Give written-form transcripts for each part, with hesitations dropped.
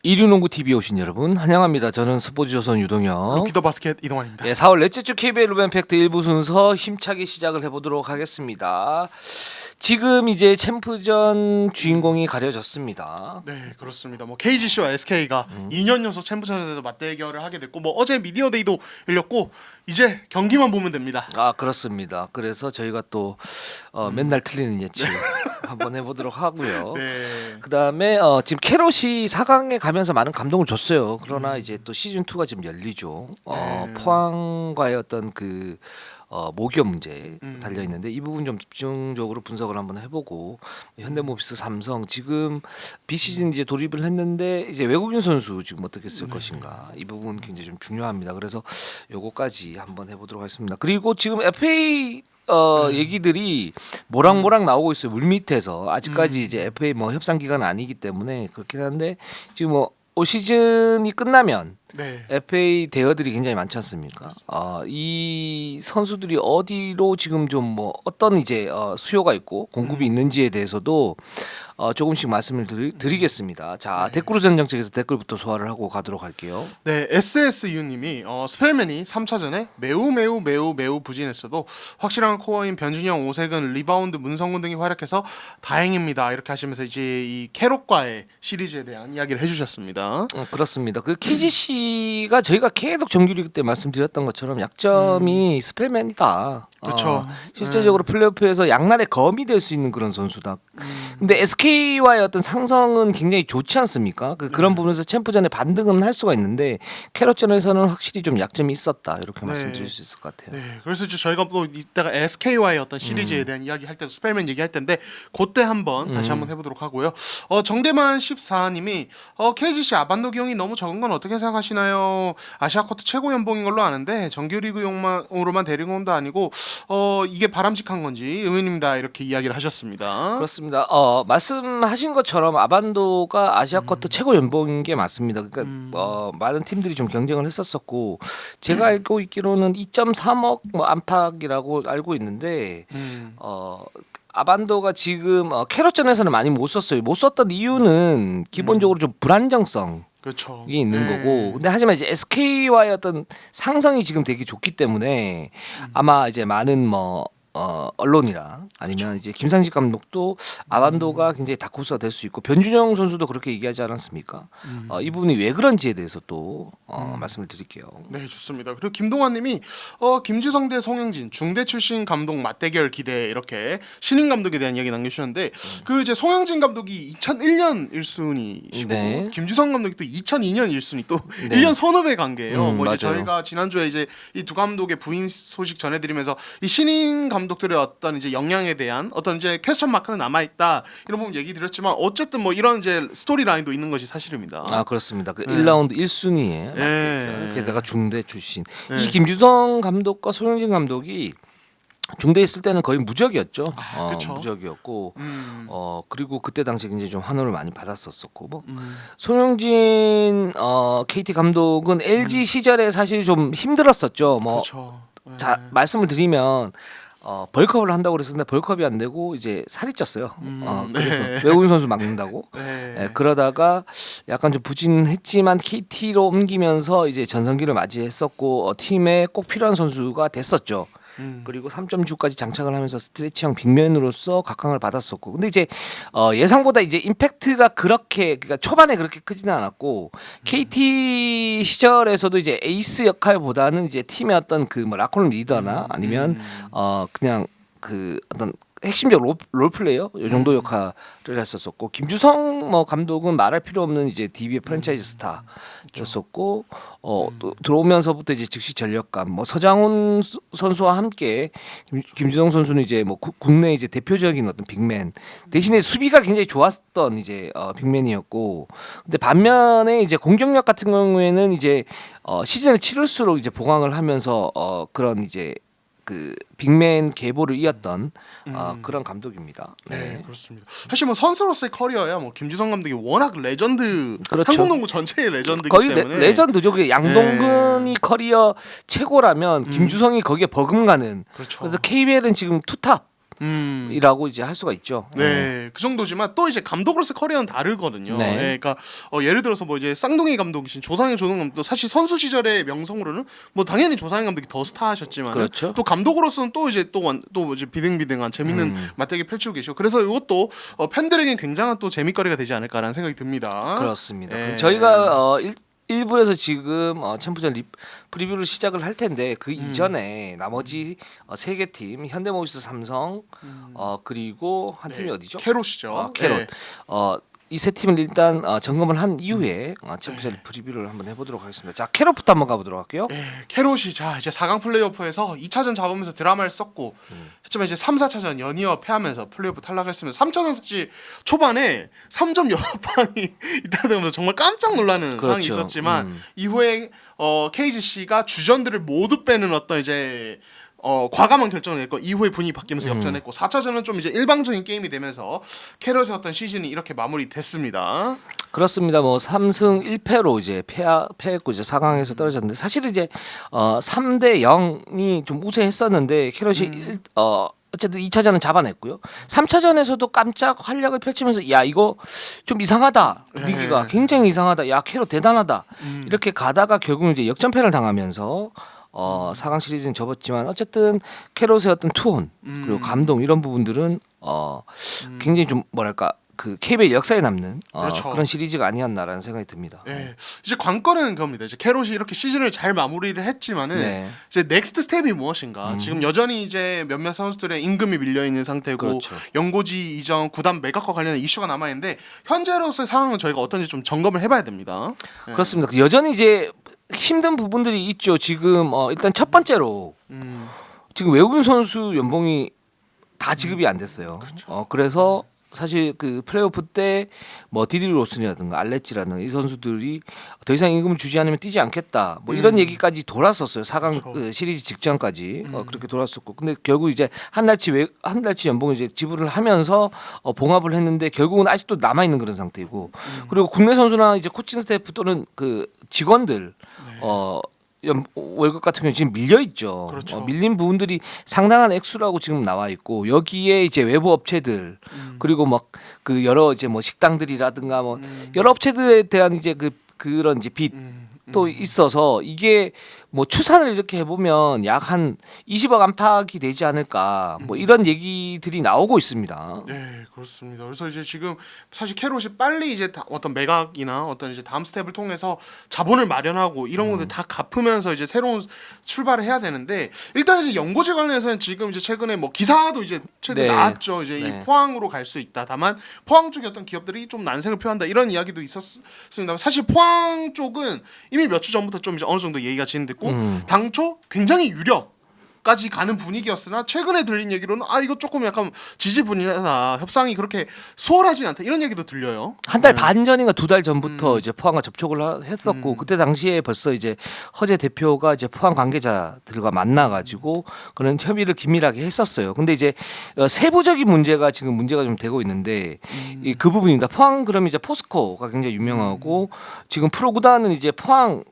이류농구 TV에 오신 여러분 환영합니다. 저는 스포츠조선 유동혁. 루키더 바스켓 이동환입니다. 네, 4월 넷째 주 KBL 루벤팩트 1부 순서 힘차게 시작을 해보도록 하겠습니다. 지금 이제 챔프전 주인공이 가려졌습니다. 네, 그렇습니다. 뭐 KGC와 SK가 2년 연속 챔프전에서 맞대결을 하게 됐고, 뭐 어제 미디어데이도 열렸고 이제 경기만 보면 됩니다. 아, 그렇습니다. 그래서 저희가 또 맨날 틀리는 예측 한번 해보도록 하고요. 네. 그다음에 지금 캐롯이 4강에 가면서 많은 감동을 줬어요. 그러나 이제 또 시즌 2가 지금 열리죠. 포항과의 어떤 그 모기업 문제 달려 있는데 이 부분 좀 집중적으로 분석을 한번 해보고 현대모비스, 삼성 지금 비시즌 이제 돌입을 했는데 이제 외국인 선수 지금 어떻게 쓸 것인가 이 부분 굉장히 좀 중요합니다. 그래서 요거까지 한번 해보도록 하겠습니다. 그리고 지금 FA 얘기들이 모락모락 나오고 있어요. 물밑에서 아직까지 이제 FA 뭐 협상 기간 아니기 때문에 그렇긴 한데 지금 뭐 올 시즌이 끝나면 네. FA 대여들이 굉장히 많지 않습니까? 이 선수들이 어디로 지금 좀 뭐 어떤 이제 수요가 있고 공급이 있는지에 대해서도 조금씩 말씀을 드리겠습니다. 자, 댓글로 전정책에서 댓글부터 소화를 하고 가도록 할게요. 네, SSU님이 스펠맨이 3차전에 매우 부진했어도 확실한 코어인 변준영, 오색은, 리바운드, 문성군 등이 활약해서 다행입니다. 이렇게 하시면서 이제 이 캐롯과의 시리즈에 대한 이야기를 해주셨습니다. 그렇습니다. 그 KGC가 저희가 계속 정규리그 때 말씀드렸던 것처럼 약점이 스펠맨이다. 그렇죠. 실제적으로 플레이오프에서 양날의 검이 될 수 있는 그런 선수다. 근데 SK와의 어떤 상성은 굉장히 좋지 않습니까? 그런 부분에서 챔프전에 반등은 할 수가 있는데 캐럿전에서는 확실히 좀 약점이 있었다. 이렇게 말씀드릴 수 있을 것 같아요. 네, 그래서 이제 저희가 또 이따가 SK와의 어떤 시리즈에 대한 이야기 할 때도 스펠맨 얘기할 텐데 그때 한번 다시 한번 해보도록 하고요. 정대만 14님이 KGC 아반도 기용이 너무 적은 건 어떻게 생각하시나요? 아시아커트 최고 연봉인 걸로 아는데 정규리그용으로만 데리고 온도 아니고 이게 바람직한 건지 의문입니다. 이렇게 이야기를 하셨습니다. 그렇습니다. 말씀하신 것처럼 아반도가 아시아커트 최고 연봉인 게 맞습니다. 그러니까 많은 팀들이 좀 경쟁을 했었었고 제가 알고 있기로는 2.3억 뭐 안팎이라고 알고 있는데 아반도가 지금 캐럿전에서는 많이 못 썼어요. 못 썼던 이유는 기본적으로 좀 불안정성. 그렇죠. 이 있는 거고. 근데 하지만 이제 SK와의 어떤 상성이 지금 되게 좋기 때문에 아마 이제 많은 뭐 언론이랑 아니면 이제 김상식 감독도 아반도가 굉장히 다크호스가 될 수 있고 변준영 선수도 그렇게 얘기하지 않았습니까? 이 부분이 왜 그런지에 대해서 또 말씀을 드릴게요. 네, 좋습니다. 그리고 김동환님이 김주성 대 송영진 중대 출신 감독 맞대결 기대 이렇게 신인 감독에 대한 이야기 남겨주셨는데 그 이제 송영진 감독이 2001년 1순위시고 네. 김주성 감독이 또 2002년 1순위 또 네. 1년 선후배 관계예요. 뭐 이제 맞아요. 저희가 지난주에 이제 이 두 감독의 부임 소식 전해드리면서 이 신인 감독들의 어떤 이제 역량에 대한 어떤 이제 퀘스천 마크는 남아 있다 이런 부분 얘기 드렸지만 어쨌든 뭐 이런 이제 스토리 라인도 있는 것이 사실입니다. 아, 그렇습니다. 그 1라운드 1순위에 네. 게다가 중대 출신. 네. 이 김주성 감독과 송영진 감독이 중대 있을 때는 거의 무적이었죠. 그쵸. 무적이었고 그리고 그때 당시에 굉장히 좀 환호를 많이 받았었고 뭐 송영진 KT 감독은 LG 시절에 사실 좀 힘들었었죠. 뭐 그렇죠. 자, 말씀을 드리면 벌크업을 한다고 그랬었는데 벌크업이 안 되고 이제 살이 쪘어요. 그래서 네. 외국인 선수 막는다고. 네. 예, 그러다가 약간 좀 부진했지만 KT로 옮기면서 이제 전성기를 맞이했었고 팀에 꼭 필요한 선수가 됐었죠. 그리고 3.6까지 장착을 하면서 스트레치형 빅맨으로서 각광을 받았었고 근데 이제 예상보다 이제 임팩트가 그러니까 초반에 그렇게 크지는 않았고 KT 시절에서도 이제 에이스 역할보다는 이제 팀의 어떤 그 뭐 라커룸 리더나 아니면 그냥 그 어떤 핵심적 롤플레이어 이 정도 역할을 했었었고 김주성 뭐 감독은 말할 필요 없는 이제 DB의 프랜차이즈 스타였었고 또 들어오면서부터 이제 즉시 전력감 뭐 서장훈 선수와 함께 김주성 선수는 이제 뭐 국내 이제 대표적인 어떤 빅맨 대신에 수비가 굉장히 좋았던 이제 빅맨이었고 근데 반면에 이제 공격력 같은 경우에는 이제 시즌을 치를수록 이제 보강을 하면서 그런 이제 그 빅맨 계보를 이었던 그런 감독입니다. 네, 그렇습니다. 사실 뭐 선수로서의 커리어야 뭐 김주성 감독이 워낙 레전드, 그렇죠. 한국 농구 전체의 레전드이기 거의 때문에 레전드죠. 그게 양동근이 커리어 최고라면 김주성이 거기에 버금가는. 그렇죠. 그래서 KBL은 지금 투탑 이라고 이제 할 수가 있죠. 네, 그 정도지만 또 이제 감독으로서 커리어는 다르거든요. 네. 네, 그러니까 예를 들어서 뭐 이제 쌍둥이 감독이신 조상현 감독도 사실 선수 시절의 명성으로는 뭐 당연히 조상현 감독이 더 스타하셨지만 그렇죠. 또 감독으로서는 또 이제 또 이제 비등비등한 재밌는 맞대기 펼치고 계시고 그래서 이것도 팬들에겐 굉장한 또 재미거리가 되지 않을까라는 생각이 듭니다. 그렇습니다. 네. 그럼 저희가 일부에서 지금 챔프전 프리뷰를 시작을 할 텐데 그 이전에 나머지 세 개 팀 현대모비스, 삼성 그리고 한 팀이 어디죠? 캐롯이죠. 캐롯. 네. 이 세 팀을 일단 점검을 한 이후에 챔프전 프리뷰를 한번 해보도록 하겠습니다. 자, 캐롯부터 한번 가보도록 할게요. 캐롯이 자 이제 4강 플레이오프에서 2차전 잡으면서 드라마를 썼고 했지만 이제 3, 4차전 연이어 패하면서 플레이오프 탈락했으면 3차전 사실 초반에 3점 여러 판이 있다면서 정말 깜짝 놀라는 상황이 그렇죠. 있었지만 이후에 KGC가 주전들을 모두 빼는 어떤 이제 과감한 결정을 냈고 이후에 분위기 바뀌면서 역전했고 4차전은 좀 이제 일방적인 게임이 되면서 캐럿의 어떤 시즌이 이렇게 마무리됐습니다. 그렇습니다. 뭐 3승 1패로 이제 패했고 이제 4강에서 떨어졌는데 사실은 이제 3대 0이 좀 우세했었는데 캐럿이 어쨌든 2차전은 잡아냈고요. 3차전에서도 깜짝 활약을 펼치면서 야 이거 좀 이상하다. 분위기가 굉장히 이상하다. 야 캐럿 대단하다. 이렇게 가다가 결국 이제 역전패를 당하면서 4강 시리즈는 접었지만 어쨌든 캐롯의 어떤 투혼 그리고 감동 이런 부분들은 굉장히 좀 뭐랄까 그 KBL 역사에 남는 그렇죠. 그런 시리즈가 아니었나라는 생각이 듭니다. 네. 이제 관건은 그겁니다. 이제 캐롯이 이렇게 시즌을 잘 마무리를 했지만은 네. 이제 넥스트 스텝이 무엇인가? 지금 여전히 이제 몇몇 선수들의 임금이 밀려 있는 상태고 그렇죠. 연고지 이전 구단 매각과 관련된 이슈가 남아 있는데 현재로서의 상황은 저희가 어떤지 좀 점검을 해봐야 됩니다. 네. 그렇습니다. 여전히 이제 힘든 부분들이 있죠. 지금 일단 첫 번째로 지금 외국인 선수 연봉이 다 지급이 안 됐어요. 그래서 사실 그 플레이오프 때 뭐 디디 로슨이라든가 알레치라든가 이 선수들이 더 이상 임금을 주지 않으면 뛰지 않겠다. 뭐 이런 얘기까지 돌았었어요. 4강 그렇죠. 그 시리즈 직전까지 그렇게 돌았었고, 근데 결국 이제 한 달치 연봉을 이제 지불을 하면서 봉합을 했는데 결국은 아직도 남아 있는 그런 상태이고, 그리고 국내 선수나 이제 코칭 스태프 또는 그 직원들 월급 같은 경우 지금 밀려 있죠. 그렇죠. 밀린 부분들이 상당한 액수라고 지금 나와 있고, 여기에 이제 외부 업체들 그리고 막 그 여러 이제 뭐 식당들이라든가 뭐 여러 업체들에 대한 이제 그런 이제 빚도 있어서 이게 뭐 추산을 이렇게 해보면 약 한 20억 안팎이 되지 않을까 뭐 이런 얘기들이 나오고 있습니다. 네, 그렇습니다. 그래서 이제 지금 사실 캐롯이 빨리 이제 어떤 매각이나 어떤 이제 다음 스텝을 통해서 자본을 마련하고 이런 것들 다 갚으면서 이제 새로운 출발을 해야 되는데, 일단 이제 연고지 관련해서는 지금 이제 최근에 뭐 기사도 이제 최근에 네. 나왔죠. 이제 네. 이 포항으로 갈 수 있다. 다만 포항 쪽의 어떤 기업들이 좀 난색을 표한다 이런 이야기도 있었습니다. 사실 포항 쪽은 이미 몇 주 전부터 좀 이제 어느 정도 얘기가 진행됐고 당초 굉장히 유력까지 가는 분위기였으나 최근에 들린 얘기로는 이거 조금 약간 지지분이나 협상이 그렇게 수월하진 않다 이런 얘기도 들려요. 한 달 반 전인가 두 달 전부터 이제 포항과 접촉을 했었고, 그때 당시에 벌써 이제 허재 대표가 이제 포항 관계자들과 만나가지고 그런 협의를 긴밀하게 했었어요. 근데 이제 세부적인 문제가 좀 되고 있는데 그 부분입니다. 포항 그러면 이제 포스코가 굉장히 유명하고 지금 프로 구단은 이제 포항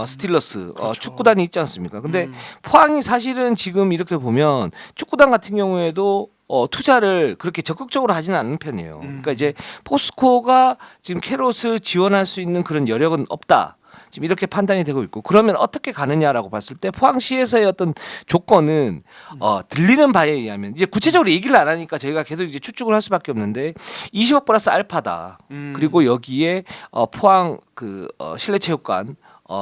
스틸러스 그렇죠. 축구단이 있지 않습니까? 근데 포항이 사실은 지금 이렇게 보면 축구단 같은 경우에도 투자를 그렇게 적극적으로 하지는 않는 편이에요. 그러니까 이제 포스코가 지금 캐롯을 지원할 수 있는 그런 여력은 없다. 지금 이렇게 판단이 되고 있고, 그러면 어떻게 가느냐라고 봤을 때 포항시에서의 어떤 조건은 들리는 바에 의하면 이제 구체적으로 얘기를 안 하니까 저희가 계속 이제 추측을 할 수밖에 없는데 20억 플러스 알파다. 그리고 여기에 포항 실내체육관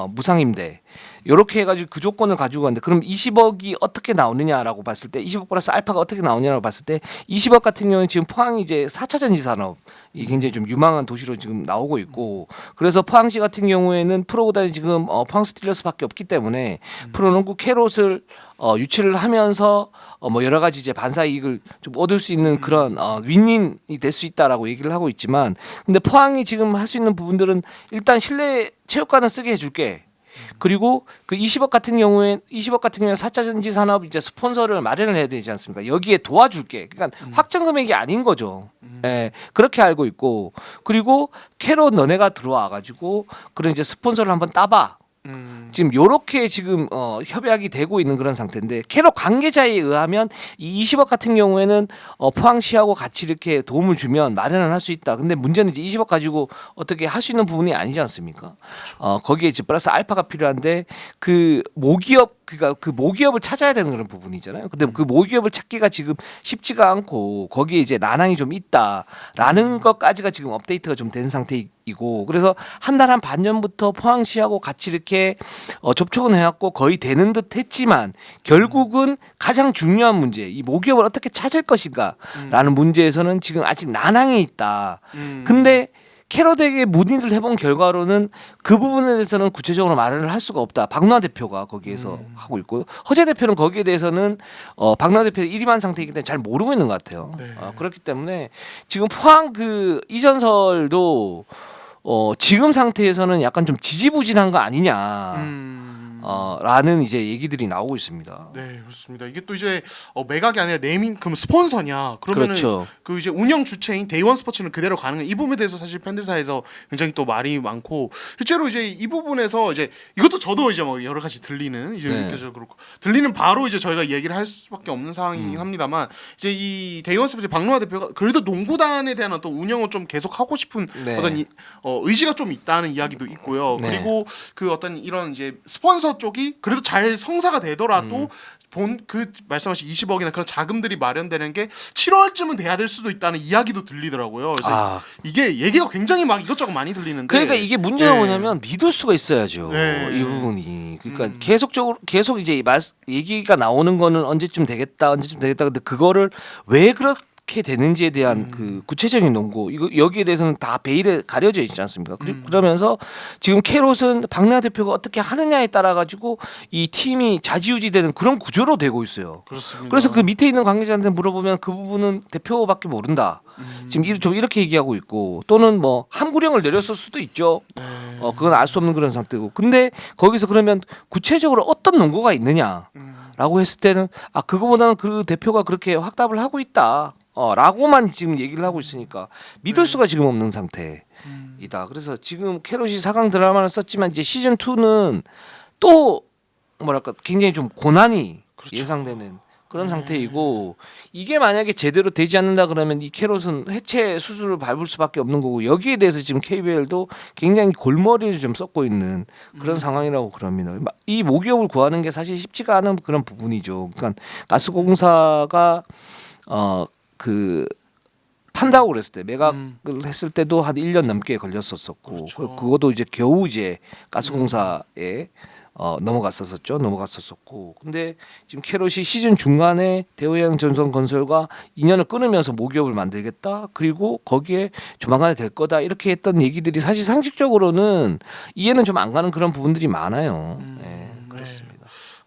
무상임대 이렇게 해가지고 그 조건을 가지고 갔는데, 그럼 20억이 어떻게 나오느냐라고 봤을 때 20억 플러스 알파가 어떻게 나오냐라고 봤을 때 20억 같은 경우는 지금 포항이 이제 4차 전지 산업이 굉장히 좀 유망한 도시로 지금 나오고 있고, 그래서 포항시 같은 경우에는 프로구단이 지금 포항 스틸러스밖에 없기 때문에 프로농구 캐롯을 유치를 하면서 뭐 여러 가지 이제 반사 이익을 좀 얻을 수 있는 그런 윈윈이 될 수 있다라고 얘기를 하고 있지만, 근데 포항이 지금 할 수 있는 부분들은 일단 실내 체육관을 쓰게 해줄게. 그리고 그 20억 같은 경우에 4차 전지 산업 이제 스폰서를 마련을 해야 되지 않습니까? 여기에 도와줄게. 그러니까 확정 금액이 아닌 거죠. 예, 그렇게 알고 있고, 그리고 캐롯 너네가 들어와 가지고 그런 이제 스폰서를 한번 따봐. 지금 요렇게 지금 협약이 되고 있는 그런 상태인데 캐롯 관계자에 의하면 이 20억 같은 경우에는 포항시하고 같이 이렇게 도움을 주면 마련을 할 수 있다. 근데 문제는 이제 20억 가지고 어떻게 할 수 있는 부분이 아니지 않습니까? 거기에 이제 플러스 알파가 필요한데 그 모기업 그러니까 그 모기업을 찾아야 되는 그런 부분이잖아요. 근데 그 모기업을 찾기가 지금 쉽지가 않고 거기에 이제 난항이 좀 있다라는 것까지가 지금 업데이트가 좀 된 상태이고 그래서 한 달 한 반년부터 포항시하고 같이 이렇게 접촉은 해왔고 거의 되는 듯 했지만 결국은 가장 중요한 문제 이 모기업을 어떻게 찾을 것인가라는 문제에서는 지금 아직 난항이 있다. 근데 캐럿에게 문의를 해본 결과로는 그 부분에 대해서는 구체적으로 말을 할 수가 없다. 박노하 대표가 거기에서 하고 있고 허재 대표는 거기에 대해서는 박노하 대표의 일임한 상태이기 때문에 잘 모르고 있는 것 같아요. 네. 그렇기 때문에 지금 포항 그 이전설도 지금 상태에서는 약간 좀 지지부진한 거 아니냐. 라는 이제 얘기들이 나오고 있습니다. 네, 그렇습니다. 이게 또 이제 매각이 아니라 네이밍 그럼 스폰서냐? 그러면은 그렇죠. 그 이제 운영 주체인 데이원 스포츠는 그대로 가는 이 부분에 대해서 사실 팬들 사이에서 굉장히 또 말이 많고 실제로 이제 이 부분에서 이제 이것도 저도 이제 뭐 여러 가지 들리는 이제 네. 느껴져 그렇고 들리는 바로 이제 저희가 얘기를 할 수밖에 없는 상황이긴 합니다만 이제 이 데이원 스포츠 박노하 대표가 그래도 농구단에 대한 어떤 운영을 좀 계속 하고 싶은 네. 어떤 의지가 좀 있다는 이야기도 있고요. 네. 그리고 그 어떤 이런 이제 스폰서 쪽이 그래도 잘 성사가 되더라도 본 그 말씀하신 20억이나 그런 자금들이 마련되는 게 7월쯤은 돼야 될 수도 있다는 이야기도 들리더라고요. 그래서 이게 얘기가 굉장히 막 이것저것 많이 들리는데 그러니까 이게 문제가 네. 뭐냐면 믿을 수가 있어야죠. 네. 이 부분이. 그러니까 계속 이제 얘기가 나오는 거는 언제쯤 되겠다. 근데 그거를 왜 그렇게 되는지에 대한 그 구체적인 논고 이거 여기에 대해서는 다 베일에 가려져 있지 않습니까? 그러면서 지금 캐롯은 박노하 대표가 어떻게 하느냐에 따라 가지고 이 팀이 좌지우지되는 그런 구조로 되고 있어요. 그렇습니다. 그래서 그 밑에 있는 관계자한테 물어보면 그 부분은 대표밖에 모른다. 지금 좀 이렇게 얘기하고 있고 또는 뭐 함구령을 내렸을 수도 있죠. 그건 알 수 없는 그런 상태고. 근데 거기서 그러면 구체적으로 어떤 논거가 있느냐라고 했을 때는 그거보다는 그 대표가 그렇게 확답을 하고 있다. 라고만 지금 얘기를 하고 있으니까 믿을 수가 지금 없는 상태이다. 그래서 지금 캐롯이 4강 드라마를 썼지만 이제 시즌 2는 또 뭐랄까 굉장히 좀 고난이 예상되는 그런 상태이고 이게 만약에 제대로 되지 않는다 그러면 이 캐롯은 해체 수술을 밟을 수밖에 없는 거고 여기에 대해서 지금 KBL도 굉장히 골머리를 좀 썩고 있는 그런 상황이라고 그럽니다. 이 모기업을 구하는 게 사실 쉽지가 않은 그런 부분이죠. 그러니까 가스공사가 그 판다고 그랬을 때 매각을 했을 때도 한 1년 넘게 걸렸었고 그렇죠. 그것도 이제 겨우 이제 가스공사에 넘어갔었고 근데 지금 캐롯이 시즌 중간에 대호양 전선건설과 인연을 끊으면서 모기업을 만들겠다 그리고 거기에 조만간에 될 거다 이렇게 했던 얘기들이 사실 상식적으로는 이해는 좀 안 가는 그런 부분들이 많아요. 네, 그렇습니다.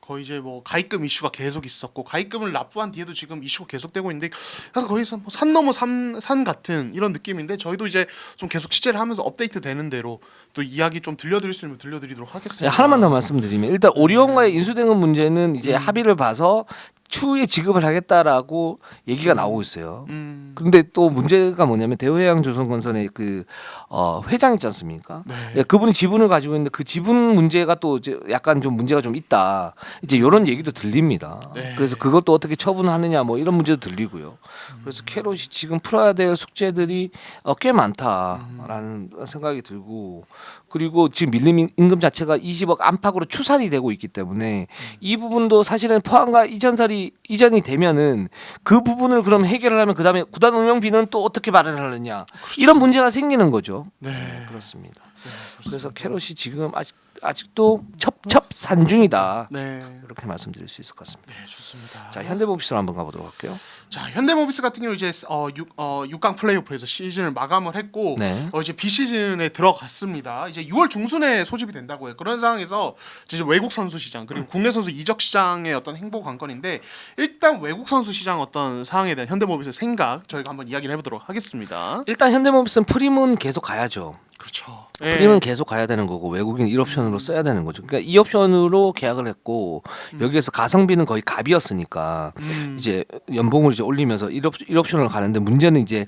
거의 이제 뭐 가입금 이슈가 계속 있었고 가입금을 납부한 뒤에도 지금 이슈가 계속되고 있는데 거기서 뭐 산 넘어 산 같은 이런 느낌인데 저희도 이제 좀 계속 취재를 하면서 업데이트 되는 대로 또 이야기 좀 들려드릴 수 있으면 들려드리도록 하겠습니다. 하나만 더 말씀드리면 일단 오리온과의 인수대금 문제는 이제 합의를 봐서 추후에 지급을 하겠다라고 얘기가 나오고 있어요. 그런데 또 문제가 뭐냐면 대호해양조선건설의 그 회장 있지 않습니까? 네. 그분이 지분을 가지고 있는데 그 지분 문제가 또 이제 약간 좀 문제가 좀 있다. 이제 이런 얘기도 들립니다. 네. 그래서 그것도 어떻게 처분하느냐 뭐 이런 문제도 들리고요. 그래서 캐롯이 지금 풀어야 될 숙제들이 꽤 많다라는 생각이 들고 그리고 지금 밀림 임금 자체가 20억 안팎으로 추산이 되고 있기 때문에 이 부분도 사실은 포항과 이전이 되면은 그 부분을 그럼 해결을 하면 그다음에 구단 운영비는 또 어떻게 마련을 하느냐 이런 문제가 생기는 거죠. 네. 그렇습니다. 그래서 캐롯이 지금 아직도 첩첩산중이다. 네. 이렇게 말씀드릴 수 있을 것 같습니다. 네, 좋습니다. 자 현대모비스로 한번 가보도록 할게요. 자, 현대모비스 같은 경우 이제 6강 플레이오프에서 시즌을 마감을 했고 네. 이제 비시즌에 들어갔습니다. 이제 6월 중순에 소집이 된다고 해요. 그런 상황에서 이제 외국 선수 시장 그리고 국내 선수 이적 시장의 어떤 행보 관건인데 일단 외국 선수 시장 어떤 상황에 대한 현대모비스의 생각 저희가 한번 이야기를 해보도록 하겠습니다. 일단 현대모비스는 프리문 계속 가야죠. 그렇죠. 프림은 계속 가야 되는 거고 외국인 1옵션으로 써야 되는 거죠. 그러니까 2옵션으로 계약을 했고 여기에서 가성비는 거의 갑이었으니까 이제 연봉을 이제 올리면서 1옵션을 가는데 문제는 이제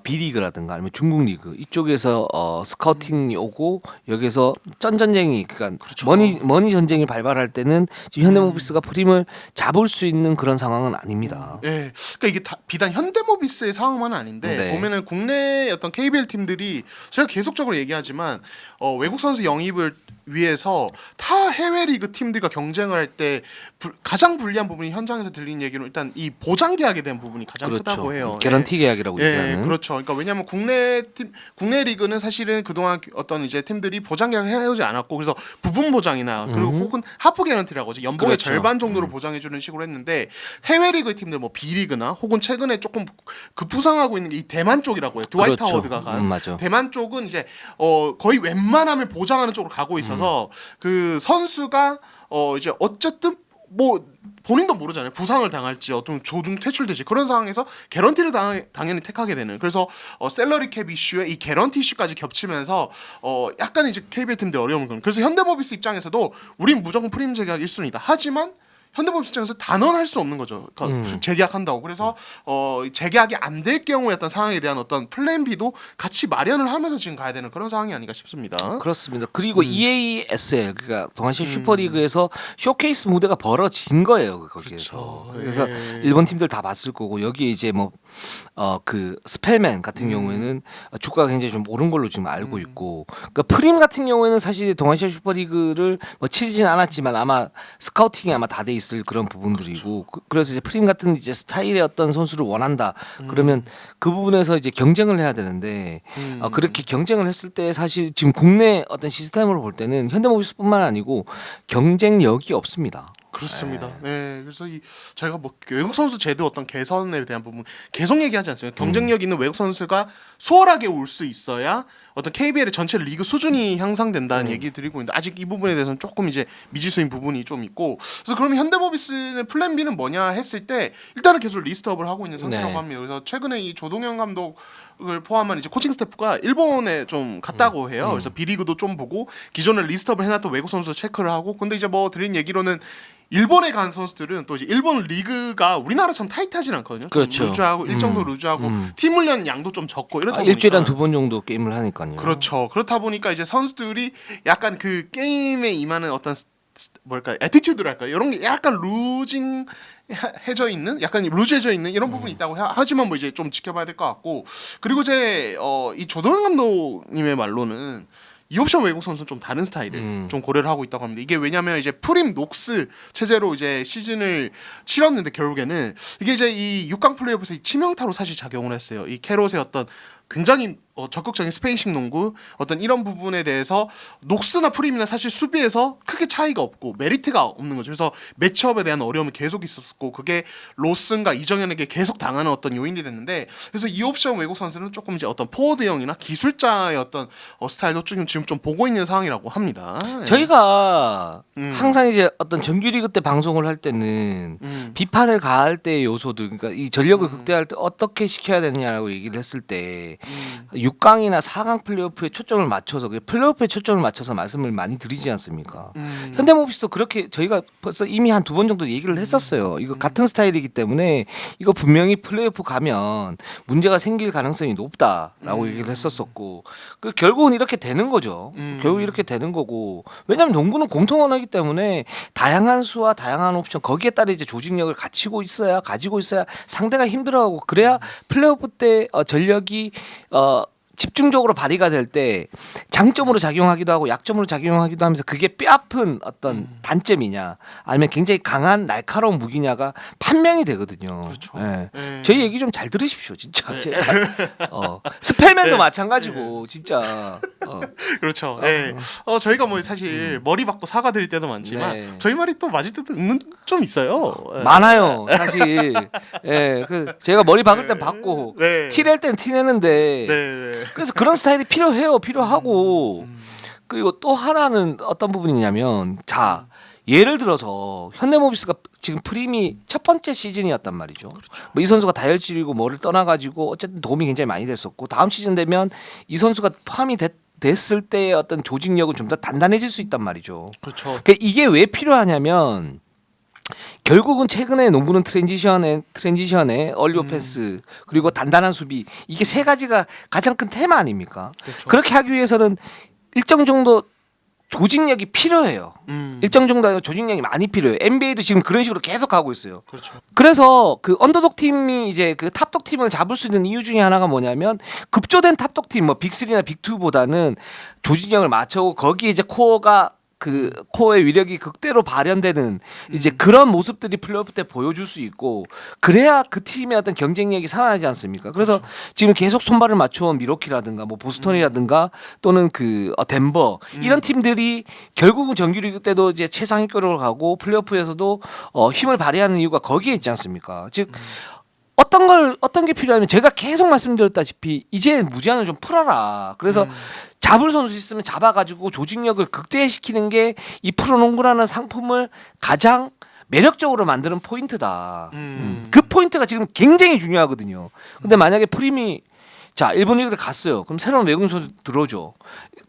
B리그라든가 아니면 중국 리그 이쪽에서 스카우팅이 오고 여기서 쩐전쟁이 그러니까 그렇죠. 머니 전쟁이 발발할 때는 지금 현대모비스가 프림을 잡을 수 있는 그런 상황은 아닙니다. 예, 그러니까 이게 비단 현대모비스의 상황만은 아닌데 네. 보면은 국내 어떤 KBL 팀들이 제가 계속적으로 얘기하지만 외국 선수 영입을 위해서 타 해외 리그 팀들과 경쟁을 할 때 가장 불리한 부분이 현장에서 들리는 얘기는 일단 이 보장 계약에 대한 부분이 가장 크다고 해요. 개런티 계약이라고 얘기하는. 그렇죠. 그러니까 왜냐하면 국내 리그는 사실은 그동안 어떤 이제 팀들이 보장 계약을 해오지 않았고 그래서 부분 보장이나 그리고 혹은 하프 개런티라고 하죠. 연봉의 그렇죠. 절반 정도를 보장해주는 식으로 했는데 해외 리그 팀들 뭐 B 리그나 혹은 최근에 조금 급부상하고 있는 게 이 대만 쪽이라고 해요. 드와이트 그렇죠. 하워드가 간 맞아. 대만 쪽은 이제 거의 웬만하면 보장하는 쪽으로 가고 있어서 그 선수가 이제 어쨌든 뭐 본인도 모르잖아요. 부상을 당할지 어떤 조중 퇴출될지 그런 상황에서 개런티를 당연히 택하게 되는. 그래서 셀러리 캡 이슈에 이 개런티 이슈까지 겹치면서 약간 이제 KBL 팀들 어려움을 겪는. 그래서 현대모비스 입장에서도 우린 무조건 프리미엄 재계약 1순위다. 하지만 현대모비스 입장에서 단언할 수 없는 거죠. 그러니까 재계약한다고. 그래서 재계약이 안 될 경우의 어떤 상황에 대한 어떤 플랜 B도 같이 마련을 하면서 지금 가야 되는 그런 상황이 아닌가 싶습니다. 그렇습니다. 그리고 EASL 그러니까 동아시아 슈퍼리그에서 쇼케이스 무대가 벌어진 거예요 거기에서. 그렇죠. 그래서 예. 일본 팀들 다 봤을 거고 여기에 이제 뭐 그 스펠맨 같은 경우에는 주가가 굉장히 좀 오른 걸로 지금 알고 있고, 그러니까 프림 같은 경우에는 사실 동아시아 슈퍼리그를 뭐 치지는 않았지만 아마 스카우팅이 아마 다 돼 있을 그런 부분들이고, 그래서 이제 프림 같은 이제 스타일의 어떤 선수를 원한다 그러면 그 부분에서 이제 경쟁을 해야 되는데 그렇게 경쟁을 했을 때 사실 지금 국내 어떤 시스템으로 볼 때는 현대모비스뿐만 아니고 경쟁력이 없습니다. 그렇습니다. 네, 그래서 저희가 뭐 외국 선수 제도 어떤 개선에 대한 부분 계속 얘기하지 않습니까? 경쟁력 있는 외국 선수가 수월하게 올 수 있어야 어떤 KBL의 전체 리그 수준이 향상된다는 얘기 드리고 있는데 아직 이 부분에 대해서는 조금 이제 미지수인 부분이 좀 있고, 그래서 그러면 현대모비스의 플랜 B는 뭐냐 했을 때 일단은 계속 리스트업을 하고 있는 상태라고 네. 합니다. 그래서 최근에 이 조동현 감독을 포함한 이제 코칭 스태프가 일본에 좀 갔다고 해요. 그래서 B리그도 좀 보고 기존에 리스트업을 해놨던 외국 선수 체크를 하고, 근데 이제 뭐 드린 얘기로는 일본에 간 선수들은 또 이제 일본 리그가 우리나라처럼 타이트하진 않거든요. 그렇죠. 루즈하고 일정도 루즈하고 팀 훈련 양도 좀 적고 이렇다 보니까 일주일에 한 2번 정도 게임을 하니까요. 그렇죠. 그렇다 보니까 이제 선수들이 약간 그 게임에 임하는 어떤 뭘까 애티튜드랄까 이런 게 약간 루징해져 있는, 약간 루즈해져 있는 이런 부분이 있다고 하지만 뭐 이제 좀 지켜봐야 될 것 같고, 그리고 이제 이 조동현 감독님의 말로는 이 옵션 외국 선수는 좀 다른 스타일을 좀 고려를 하고 있다고 합니다. 이게 왜냐하면 이제 프림 녹스 체제로 이제 시즌을 치렀는데 결국에는 이게 이제 이 6강 플레이오프에서 이 치명타로 사실 작용을 했어요. 이 캐롯의 어떤 굉장히 적극적인 스페인식 농구 어떤 이런 부분에 대해서 녹스나 프림이나 사실 수비에서 크게 차이가 없고 메리트가 없는 거죠. 그래서 매치업에 대한 어려움이 계속 있었고 그게 로슨과 이정현에게 계속 당하는 어떤 요인이 됐는데, 그래서 이 옵션 외국 선수는 조금 이제 어떤 포워드형이나 기술자의 어떤 스타일도 지금 좀 보고 있는 상황이라고 합니다. 저희가 항상 이제 어떤 정규리그 때 방송을 할 때는 비판을 가할 때의 요소들, 그러니까 이 전력을 극대화할 때 어떻게 시켜야 되느냐라고 얘기를 했을 때 6강이나 4강 플레이오프에 초점을 맞춰서 플레이오프에 초점을 맞춰서 말씀을 많이 드리지 않습니까? 현대모비스도 그렇게 저희가 벌써 이미 한 2번 정도 얘기를 했었어요. 이거 같은 스타일이기 때문에 이거 분명히 플레이오프 가면 문제가 생길 가능성이 높다라고 얘기를 했었었고, 결국은 이렇게 되는 거죠. 결국 이렇게 되는 거고, 왜냐하면 농구는 공통 언어이기 때문에 다양한 수와 다양한 옵션 거기에 따라 이제 조직력을 가지고 있어야 상대가 힘들어하고, 그래야 플레이오프 때 전력이 집중적으로 발휘가 될 때 장점으로 작용하기도 하고 약점으로 작용하기도 하면서 그게 뼈아픈 어떤 단점이냐 아니면 굉장히 강한 날카로운 무기냐가 판명이 되거든요. 그렇죠. 예. 네. 저희 얘기 좀 잘 들으십시오, 진짜. 스펠맨도 마찬가지고 진짜. 그렇죠. 네. 저희가 뭐 사실 머리 받고 사과드릴 때도 많지만 네. 저희 말이 또 맞을 때도 은근 좀 있어요. 네. 많아요, 사실. 예, 그 제가 머리 박을 땐 박고 네. 티낼 땐 티내는데. 네. 그래서 그런 스타일이 필요하고, 그리고 또 하나는 어떤 부분이냐면, 자, 예를 들어서 현대모비스가 지금 프림이 첫 번째 시즌이었단 말이죠. 뭐 이 선수가 다혈질이고 뭐를 떠나가지고 어쨌든 도움이 굉장히 많이 됐었고, 다음 시즌 되면 이 선수가 포함이 됐을 때의 어떤 조직력은 좀 더 단단해질 수 있단 말이죠. 그렇죠. 그러니까 이게 왜 필요하냐면 결국은 최근에 농구는 트랜지션에 얼리 오펜스 그리고 단단한 수비 이게 세 가지가 가장 큰 테마 아닙니까? 그렇죠. 그렇게 하기 위해서는 일정 정도 조직력이 필요해요. 일정 정도 조직력이 많이 필요해요. NBA도 지금 그런 식으로 계속 가고 있어요. 그렇죠. 그래서 그 언더독 팀이 이제 그 탑독 팀을 잡을 수 있는 이유 중에 하나가 뭐냐면 급조된 탑독 팀 뭐 빅3나 빅2보다는 조직력을 맞춰고 거기에 이제 그 코어의 위력이 극대로 발현되는 이제 그런 모습들이 플레이오프 때 보여줄 수 있고 그래야 그 팀의 어떤 경쟁력이 살아나지 않습니까? 그래서 지금 계속 손발을 맞춰온 미러키라든가 뭐 보스턴이라든가 또는 그 덴버 이런 팀들이 결국은 정규리그 때도 이제 최상위권으로 가고 플레이오프에서도 힘을 발휘하는 이유가 거기에 있지 않습니까? 즉 어떤 게 필요하면 제가 계속 말씀드렸다시피 이제 무제한을 좀 풀어라. 그래서 잡을 선수 있으면 잡아가지고 조직력을 극대화시키는 게 이 프로농구라는 상품을 가장 매력적으로 만드는 포인트다. 그 포인트가 지금 굉장히 중요하거든요. 근데 만약에 프림이 자 1번 리그를 갔어요. 그럼 새로운 외국인 선수 들어오죠.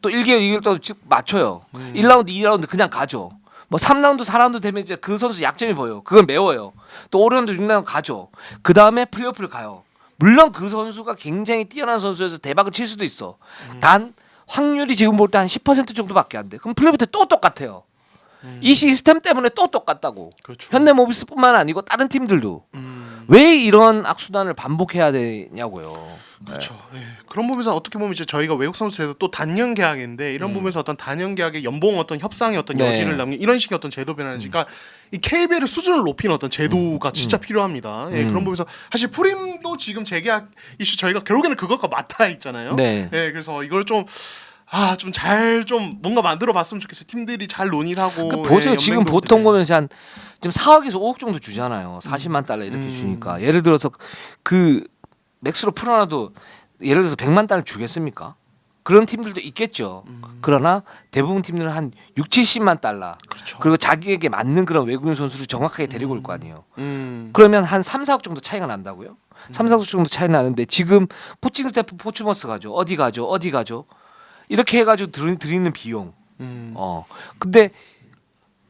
또 1개월 2개월 또 맞춰요. 1라운드 2라운드 그냥 가죠. 뭐 3라운드 4라운드 되면 이제 그 선수 약점이 보여요. 그걸 메워요. 또 5라운드 6라운드 가죠. 그 다음에 플레이오프를 가요. 물론 그 선수가 굉장히 뛰어난 선수여서 대박을 칠 수도 있어. 단 확률이 지금 볼 때 한 10% 정도밖에 안 돼. 그럼 플레이오프 때 또 똑같아요. 이 시스템 때문에 또 똑같다고. 그렇죠. 현대모비스뿐만 아니고 다른 팀들도 왜 이런 악순환을 반복해야 되냐고요. 그렇죠. 예. 그런 부분에서 어떻게 보면 이제 저희가 외국 선수에도 또 단년 계약인데 이런 부분에서 어떤 단년 계약의 연봉 어떤 협상의 어떤 네. 여지를 남긴 이런 식의 어떤 제도 변화니까 이 KBL의 수준을 높이는 어떤 제도가 진짜 필요합니다. 예, 그런 부분에서 사실 프림도 지금 재계약 이슈 저희가 결국에는 그것과 맞닿아 있잖아요. 네. 예, 그래서 이걸 좀 뭔가 만들어 봤으면 좋겠어요. 팀들이 잘 논의를 하고. 그 보세요. 예, 지금 연맹도 보통 예. 보면 한 지금 4억에서 5억 정도 주잖아요. 40만 달러 이렇게 주니까. 예를 들어서 그 맥스로 풀어놔도 예를 들어서 100만 달러 주겠습니까? 그런 팀들도 있겠죠. 그러나 대부분 팀들은 한 6, 70만 달러. 그렇죠. 그리고 자기에게 맞는 그런 외국인 선수를 정확하게 데리고 올 거 아니에요. 음. 그러면 한 3, 4억 정도 차이가 난다고요? 3, 4억 정도 차이 나는데 지금 코칭 스태프 포츠머스 가죠. 어디 가죠? 이렇게 해가지고 드리는 비용. 근데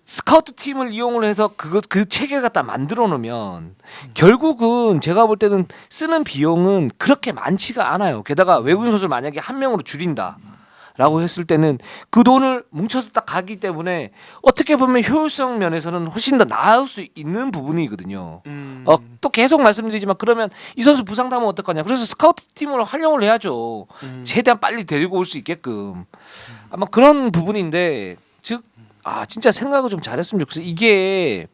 스카우트 팀을 이용을 해서 그 체계를 갖다 만들어 놓으면 결국은 제가 볼 때는 쓰는 비용은 그렇게 많지가 않아요. 게다가 외국인 선수를 만약에 한 명으로 줄인다라고 했을 때는 그 돈을 뭉쳐서 딱 가기 때문에 어떻게 보면 효율성 면에서는 훨씬 더 나을 수 있는 부분이거든요. 또 계속 말씀드리지만 그러면 이 선수 부상당하면 어떡하냐. 그래서 스카우트 팀으로 활용을 해야죠. 최대한 빨리 데리고 올 수 있게끔. 아마 그런 부분인데 즉 진짜 생각을 좀 잘했으면 좋겠어요. 이게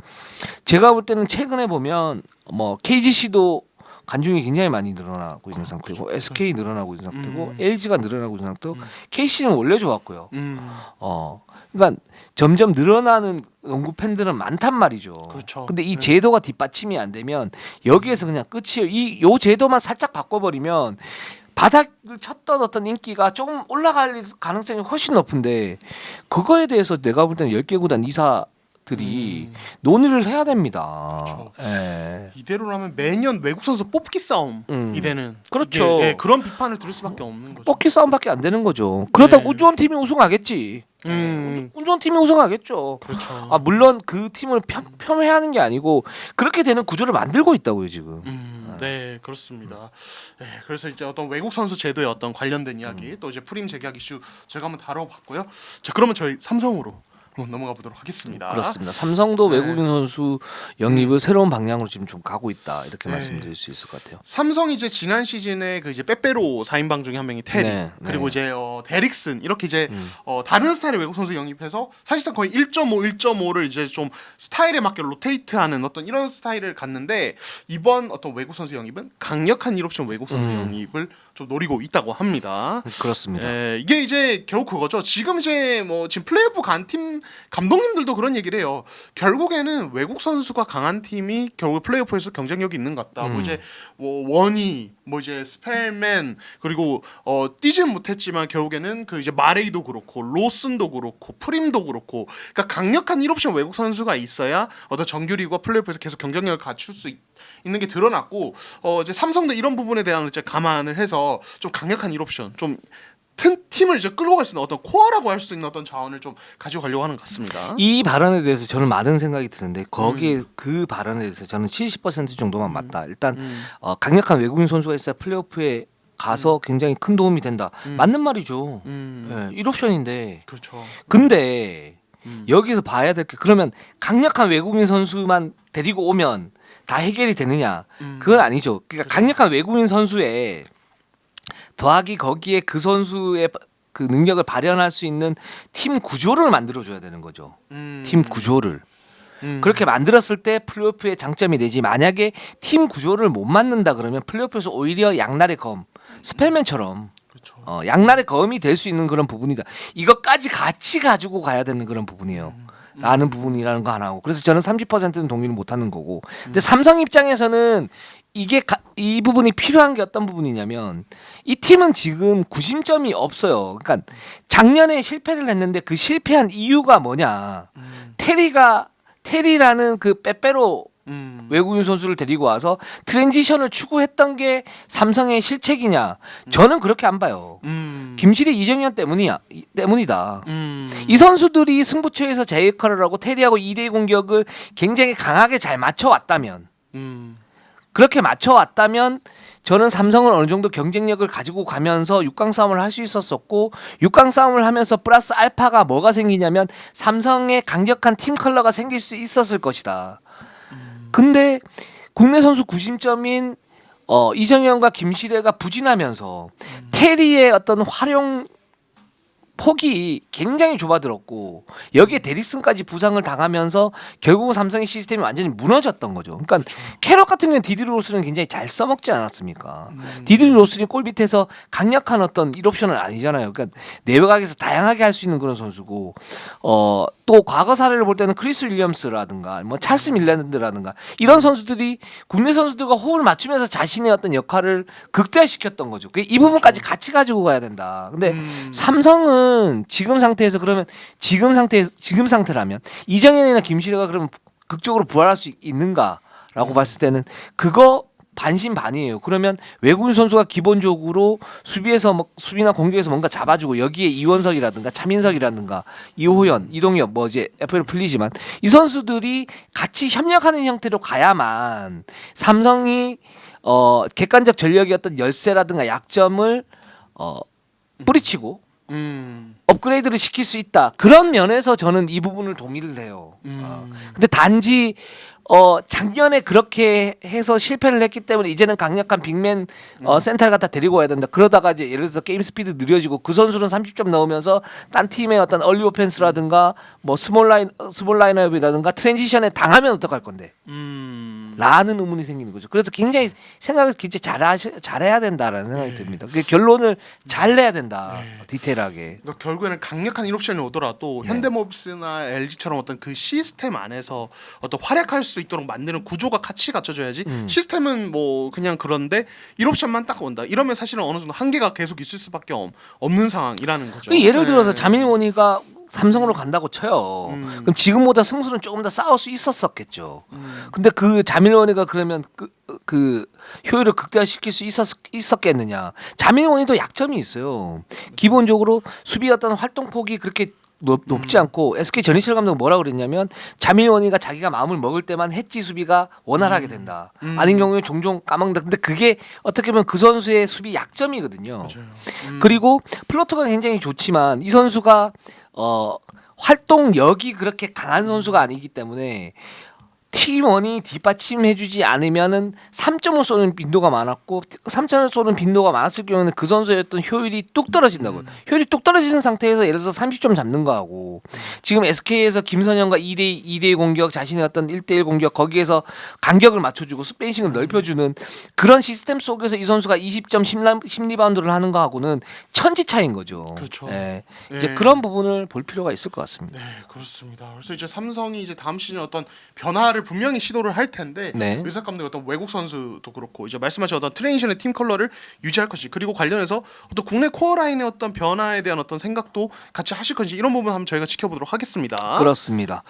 제가 볼 때는 최근에 보면 뭐 KGC도 관중이 굉장히 많이 늘어나고 있는 상태고 SK 늘어나고 있는 상태고 LG가 늘어나고 있는 상태고 KC는 원래 좋았고요. 그러니까 점점 늘어나는 농구 팬들은 많단 말이죠. 그렇죠. 근데 이 제도가 뒷받침이 안 되면 여기에서 그냥 끝이에요. 요 제도만 살짝 바꿔버리면 바닥을 쳤던 어떤 인기가 조금 올라갈 가능성이 훨씬 높은데 그거에 대해서 내가 볼 때는 10개 구단 이사들이 논의를 해야 됩니다. 그렇죠. 예. 이대로라면 매년 외국 선수 뽑기 싸움이 되는 그렇죠. 이게, 예, 그런 비판을 들을 수밖에 없는 거죠. 뽑기 싸움밖에 안 되는 거죠. 그러다가 네. 운 좋은 팀이 우승하겠지. 운 좋은 팀이 우승하겠죠. 그렇죠. 물론 그 팀을 폄훼하는 게 아니고 그렇게 되는 구조를 만들고 있다고요 지금. 네, 그렇습니다. 네, 그래서 이제 어떤 외국 선수 제도에 어떤 관련된 이야기 또 이제 프림 재계약 이슈 제가 한번 다뤄봤고요. 자, 그러면 저희 삼성으로 넘어가 보도록 하겠습니다. 그렇습니다. 삼성도 네. 외국인 선수 영입을 새로운 방향으로 지금 좀 가고 있다 이렇게 네. 말씀드릴 수 있을 것 같아요. 삼성이 이제 지난 시즌에 그 이제 빼빼로 4인방 중에 한 명이 테리 네, 그리고 네. 이제 데릭슨 이렇게 이제 다른 스타일의 외국 선수 영입해서 사실상 거의 1.5를 이제 좀 스타일에 맞게 로테이트하는 어떤 이런 스타일을 갔는데 이번 어떤 외국 선수 영입은 강력한 1옵션 외국 선수 영입을 좀 노리고 있다고 합니다. 그렇습니다. 이게 이제 결국 그거죠. 지금 이제 뭐 지금 플레이오프 간 팀 감독님들도 그런 얘기를 해요. 결국에는 외국 선수가 강한 팀이 결국 플레이오프에서 경쟁력이 있는 것 같다. 뭐 이제 뭐 원희, 뭐 이제 스펠맨 그리고 뛰진 못했지만 결국에는 그 이제 마레이도 그렇고 로슨도 그렇고 프림도 그렇고 그러니까 강력한 1옵션 외국 선수가 있어야 어떤 정규리그와 플레이오프에서 계속 경쟁력을 갖출 수 있는 게 드러났고 이제 삼성도 이런 부분에 대한 이제 감안을 해서 좀 강력한 1옵션 좀 팀을 이제 끌고 갈 수 있는 어떤 코어라고 할 수 있는 어떤 자원을 좀 가지고 가려고 하는 것 같습니다. 이 발언에 대해서 저는 많은 생각이 드는데 거기에 그 발언에 대해서 저는 70% 정도만 맞다. 일단 강력한 외국인 선수가 있어야 플레이오프에 가서 굉장히 큰 도움이 된다. 맞는 말이죠. 예, 1옵션인데. 그렇죠. 근데 여기서 봐야 될 게 그러면 강력한 외국인 선수만 데리고 오면 다 해결이 되느냐? 그건 아니죠. 그러니까 강력한 외국인 선수에 더하기 거기에 그 선수의 그 능력을 발현할 수 있는 팀 구조를 만들어줘야 되는 거죠. 팀 구조를. 그렇게 만들었을 때 플레이오프의 장점이 되지. 만약에 팀 구조를 못 만든다 그러면 플레이오프에서 오히려 양날의 검, 스펠맨처럼 그렇죠. 양날의 검이 될 수 있는 그런 부분이다. 이것까지 같이 가지고 가야 되는 그런 부분이에요. 라는 부분이라는 거 하나고. 그래서 저는 30%는 동의를 못 하는 거고. 근데 삼성 입장에서는 이 부분이 필요한 게 어떤 부분이냐면 이 팀은 지금 구심점이 없어요. 그러니까 작년에 실패를 했는데 그 실패한 이유가 뭐냐? 테리라는 그 빼빼로 외국인 선수를 데리고 와서 트랜지션을 추구했던 게 삼성의 실책이냐? 저는 그렇게 안 봐요. 김실이 이정현 때문이다. 이 선수들이 승부처에서 제 역할을 하고 테리하고 2대2 공격을 굉장히 강하게 잘 맞춰왔다면 그렇게 맞춰왔다면 저는 삼성은 어느 정도 경쟁력을 가지고 가면서 6강 싸움을 할 수 있었었고 6강 싸움을 하면서 플러스 알파가 뭐가 생기냐면 삼성의 강력한 팀 컬러가 생길 수 있었을 것이다. 근데 국내 선수 구심점인 이정현과 김시래가 부진하면서 테리의 어떤 활용 폭이 굉장히 좁아들었고 여기에 데릭슨까지 부상을 당하면서 결국은 삼성의 시스템이 완전히 무너졌던 거죠. 그러니까 캐럿 같은 경우는 디드리 로스는 굉장히 잘 써먹지 않았습니까? 디드리 로스는 골 밑에서 강력한 어떤 1옵션은 아니잖아요. 그러니까 내외각에서 다양하게 할 수 있는 그런 선수고 또 과거 사례를 볼 때는 크리스 윌리엄스라든가 뭐 찰스 밀랜드라든가 이런 선수들이 국내 선수들과 호흡을 맞추면서 자신의 어떤 역할을 극대화시켰던 거죠. 이 부분까지 같이 가지고 가야 된다. 근데 삼성은 지금 상태에서 그러면 지금 상태라면 이정현이나 김시래가 그러면 극적으로 부활할 수 있는가라고 봤을 때는 그거 반신반의예요. 그러면 외국인 선수가 기본적으로 수비나 공격에서 뭔가 잡아주고 여기에 이원석이라든가 차민석이라든가 이호연, 이동엽 뭐 이제 FA로 풀리지만 이 선수들이 같이 협력하는 형태로 가야만 삼성이 객관적 전력의 어떤 열세라든가 약점을 뿌리치고 업그레이드를 시킬 수 있다. 그런 면에서 저는 이 부분을 동의를 해요. 근데 단지 작년에 그렇게 해서 실패를 했기 때문에 이제는 강력한 빅맨 센터를 갖다 데리고 와야 된다. 그러다가 이제 예를 들어서 게임 스피드 느려지고 그 선수는 30점 넣으면서 딴 팀의 어떤 얼리 오펜스라든가 뭐 스몰 라인업이라든가 트랜지션에 당하면 어떡할 건데? 라는 의문이 생기는 거죠. 그래서 굉장히 생각을 진짜 잘해야 된다라는 생각이 듭니다. 그 결론을 잘 내야 된다. 디테일하게. 그러니까 결국에는 강력한 1옵션이 오더라도 현대모비스나 LG처럼 어떤 그 시스템 안에서 어떤 활약할 수 있도록 만드는 구조가 같이 갖춰져야지 시스템은 뭐 그냥 그런데 1옵션만 딱 온다. 이러면 사실은 어느 정도 한계가 계속 있을 수밖에 없는 상황이라는 거죠. 예를 들어서 자밀원이가 삼성으로 간다고 쳐요. 그럼 지금보다 승수는 조금 더 쌓을 수 있었겠죠. 근데 그 자밀원이가 그러면 그 효율을 극대화시킬 수 있었겠느냐? 자밀원이도 약점이 있어요. 기본적으로 수비 어떤 활동폭이 그렇게 높지 않고 SK 전희철 감독은 뭐라 그랬냐면 자밀원이가 자기가 마음을 먹을 때만 해지 수비가 원활하게 된다. 아닌 경우에 종종 까먹는다. 근데 그게 어떻게 보면 그 선수의 수비 약점이거든요. 그리고 플로터가 굉장히 좋지만 이 선수가 활동력이 그렇게 강한 선수가 아니기 때문에 팀원이 뒷받침해주지 않으면은 3점을 쏘는 빈도가 많았고 3점을 쏘는 빈도가 많았을 경우는 그 선수의 어떤 효율이 뚝 떨어진다고. 효율이 뚝 떨어지는 상태에서 예를 들어서 30점 잡는 거하고 지금 SK에서 김선영과 2대2 공격 자신의 어떤 1대1 공격 거기에서 간격을 맞춰주고 스페이싱을 넓혀주는 그런 시스템 속에서 이 선수가 20점 10리바운드를 하는 거하고는 천지 차이인 거죠. 그렇죠. 네. 이제 그런 부분을 볼 필요가 있을 것 같습니다. 네, 그렇습니다. 그래서 이제 삼성이 이제 다음 시즌 어떤 변화를 변화를 분명히 시도를 할 텐데 네. 의사 감독이 어떤 외국 선수도 그렇고 이제 말씀하신 어떤 트레이션의 팀 컬러를 유지할 것이 그리고 관련해서 어떤 국내 코어 라인의 어떤 변화에 대한 어떤 생각도 같이 하실 건지 이런 부분 한번 저희가 지켜보도록 하겠습니다. 그렇습니다.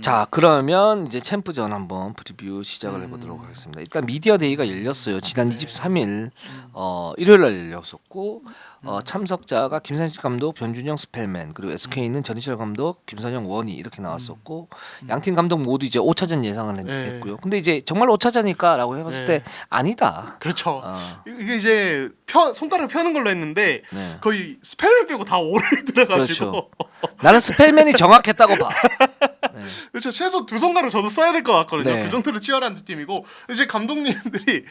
자, 그러면 이제 챔프전 한번 프리뷰 시작을 해보도록 하겠습니다. 일단 미디어 데이가 열렸어요. 지난 23일 일요일 날 열렸었고 참석자가 김상식 감독, 변준영, 스펠맨, 그리고 SK는 전희철 감독, 김선영, 원희 이렇게 나왔었고 양팀 감독 모두 이제 5차전 예상을 했고요. 근데 이제 정말 5차전일까라고 해봤을 때 아니다. 그렇죠. 어. 이게 이제 손가락을 펴는 걸로 했는데 네. 거의 스펠을 빼고 다 5를 들어가지고 그렇죠. 나는 스펠맨이 정확했다고 봐. 네. 그렇죠. 최소 두 손가락 저도 써야 될 것 같거든요. 네. 그 정도로 치열한 두 팀이고 이제 감독님들이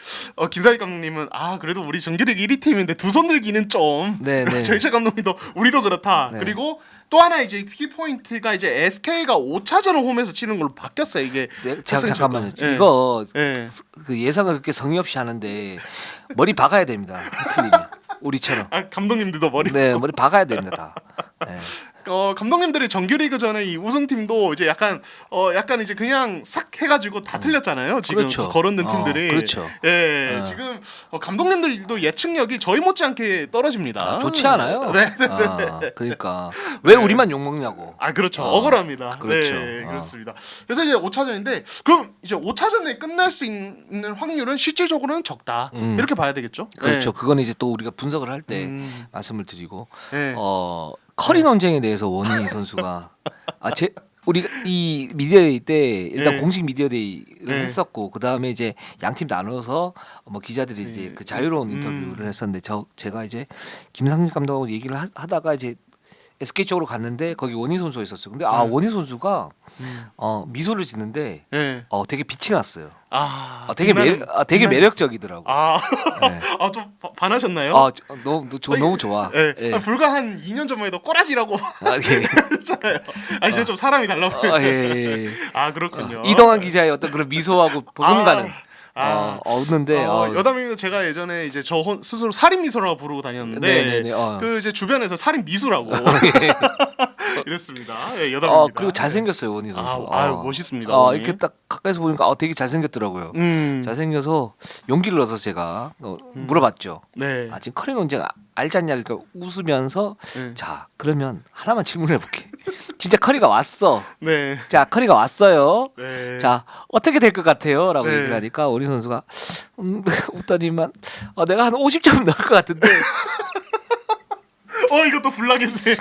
김상희 감독님은 그래도 우리 정규리그 1위 팀인데 두 손 들기는 좀 네, 네. 전희철 감독님도 우리도 그렇다. 네. 그리고 또 하나 이제 키 포인트가 이제 SK가 5차전을 홈에서 치는 걸로 바뀌었어요. 이게 네, 학생 잠깐만요. 체육관. 이거 예. 그 예상을 그렇게 성의 없이 하는데 머리 박아야 됩니다. 틀리면 우리처럼. 감독님들도 머리 네, 머리 박아야 됩니다. 다. 네. 감독님들이 정규리그 전에 이 우승팀도 이제 약간 이제 그냥 싹 해가지고 다 틀렸잖아요. 지금 그렇죠. 거론된 팀들이. 그렇죠. 예, 지금 감독님들도 예측력이 저희 못지않게 떨어집니다. 좋지 않아요. 네. 그러니까 왜 우리만 욕 먹냐고. 그렇죠. 억울합니다. 그렇죠. 네, 그렇습니다. 그래서 이제 5차전인데 그럼 이제 5차전에 끝날 수 있는 확률은 실질적으로는 적다. 이렇게 봐야 되겠죠. 그렇죠. 네. 그건 이제 또 우리가 분석을 할 때 말씀을 드리고 네. 커리 논쟁에 대해서 원희 선수가 우리가 이 미디어데이 때 일단 네. 공식 미디어데이를 네. 했었고 그 다음에 이제 양팀 나눠서 뭐 기자들이 이제 그 자유로운 인터뷰를 했었는데 제가 이제 김상민 감독하고 얘기를 하다가 이제 SK 쪽으로 갔는데 거기 원희 선수가 있었어요. 근데 원희 선수가 미소를 짓는데 네. 되게 빛이 났어요. 되게 빛나는- 되게 빛나는- 매력적이더라고. 네. 좀 반하셨나요? 너무 좋아. 네. 예. 불과 한 2년 전만 해도 꼬라지라고 예. 했잖아요. 이제 좀 사람이 달라 보여요. 예. 그렇군요. 이동환 기자의 어떤 그런 미소하고 버금가는 없는데 여담이면 제가 예전에 이제 스스로 살인 미소라고 부르고 다녔는데 네네네, 그 이제 주변에서 살인 미수라고 이랬습니다. 예, 여담입니다. 그리고 잘생겼어요 원희 선수. 멋있습니다. 원희. 이렇게 딱 가까이서 보니까 되게 잘생겼더라고요. 잘생겨서 용기를 얻어서 제가 물어봤죠. 네. 지금 커리 논쟁 알지 않냐? 그러니까 웃으면서 자 그러면 하나만 질문해 볼게. 진짜 커리가 왔어. 네. 자 커리가 왔어요. 네. 자 어떻게 될 것 같아요?라고 네. 얘기를 하니까 원희 선수가 웃더니만 내가 한 50점 넣을 것 같은데. 이것도 불나겠네요.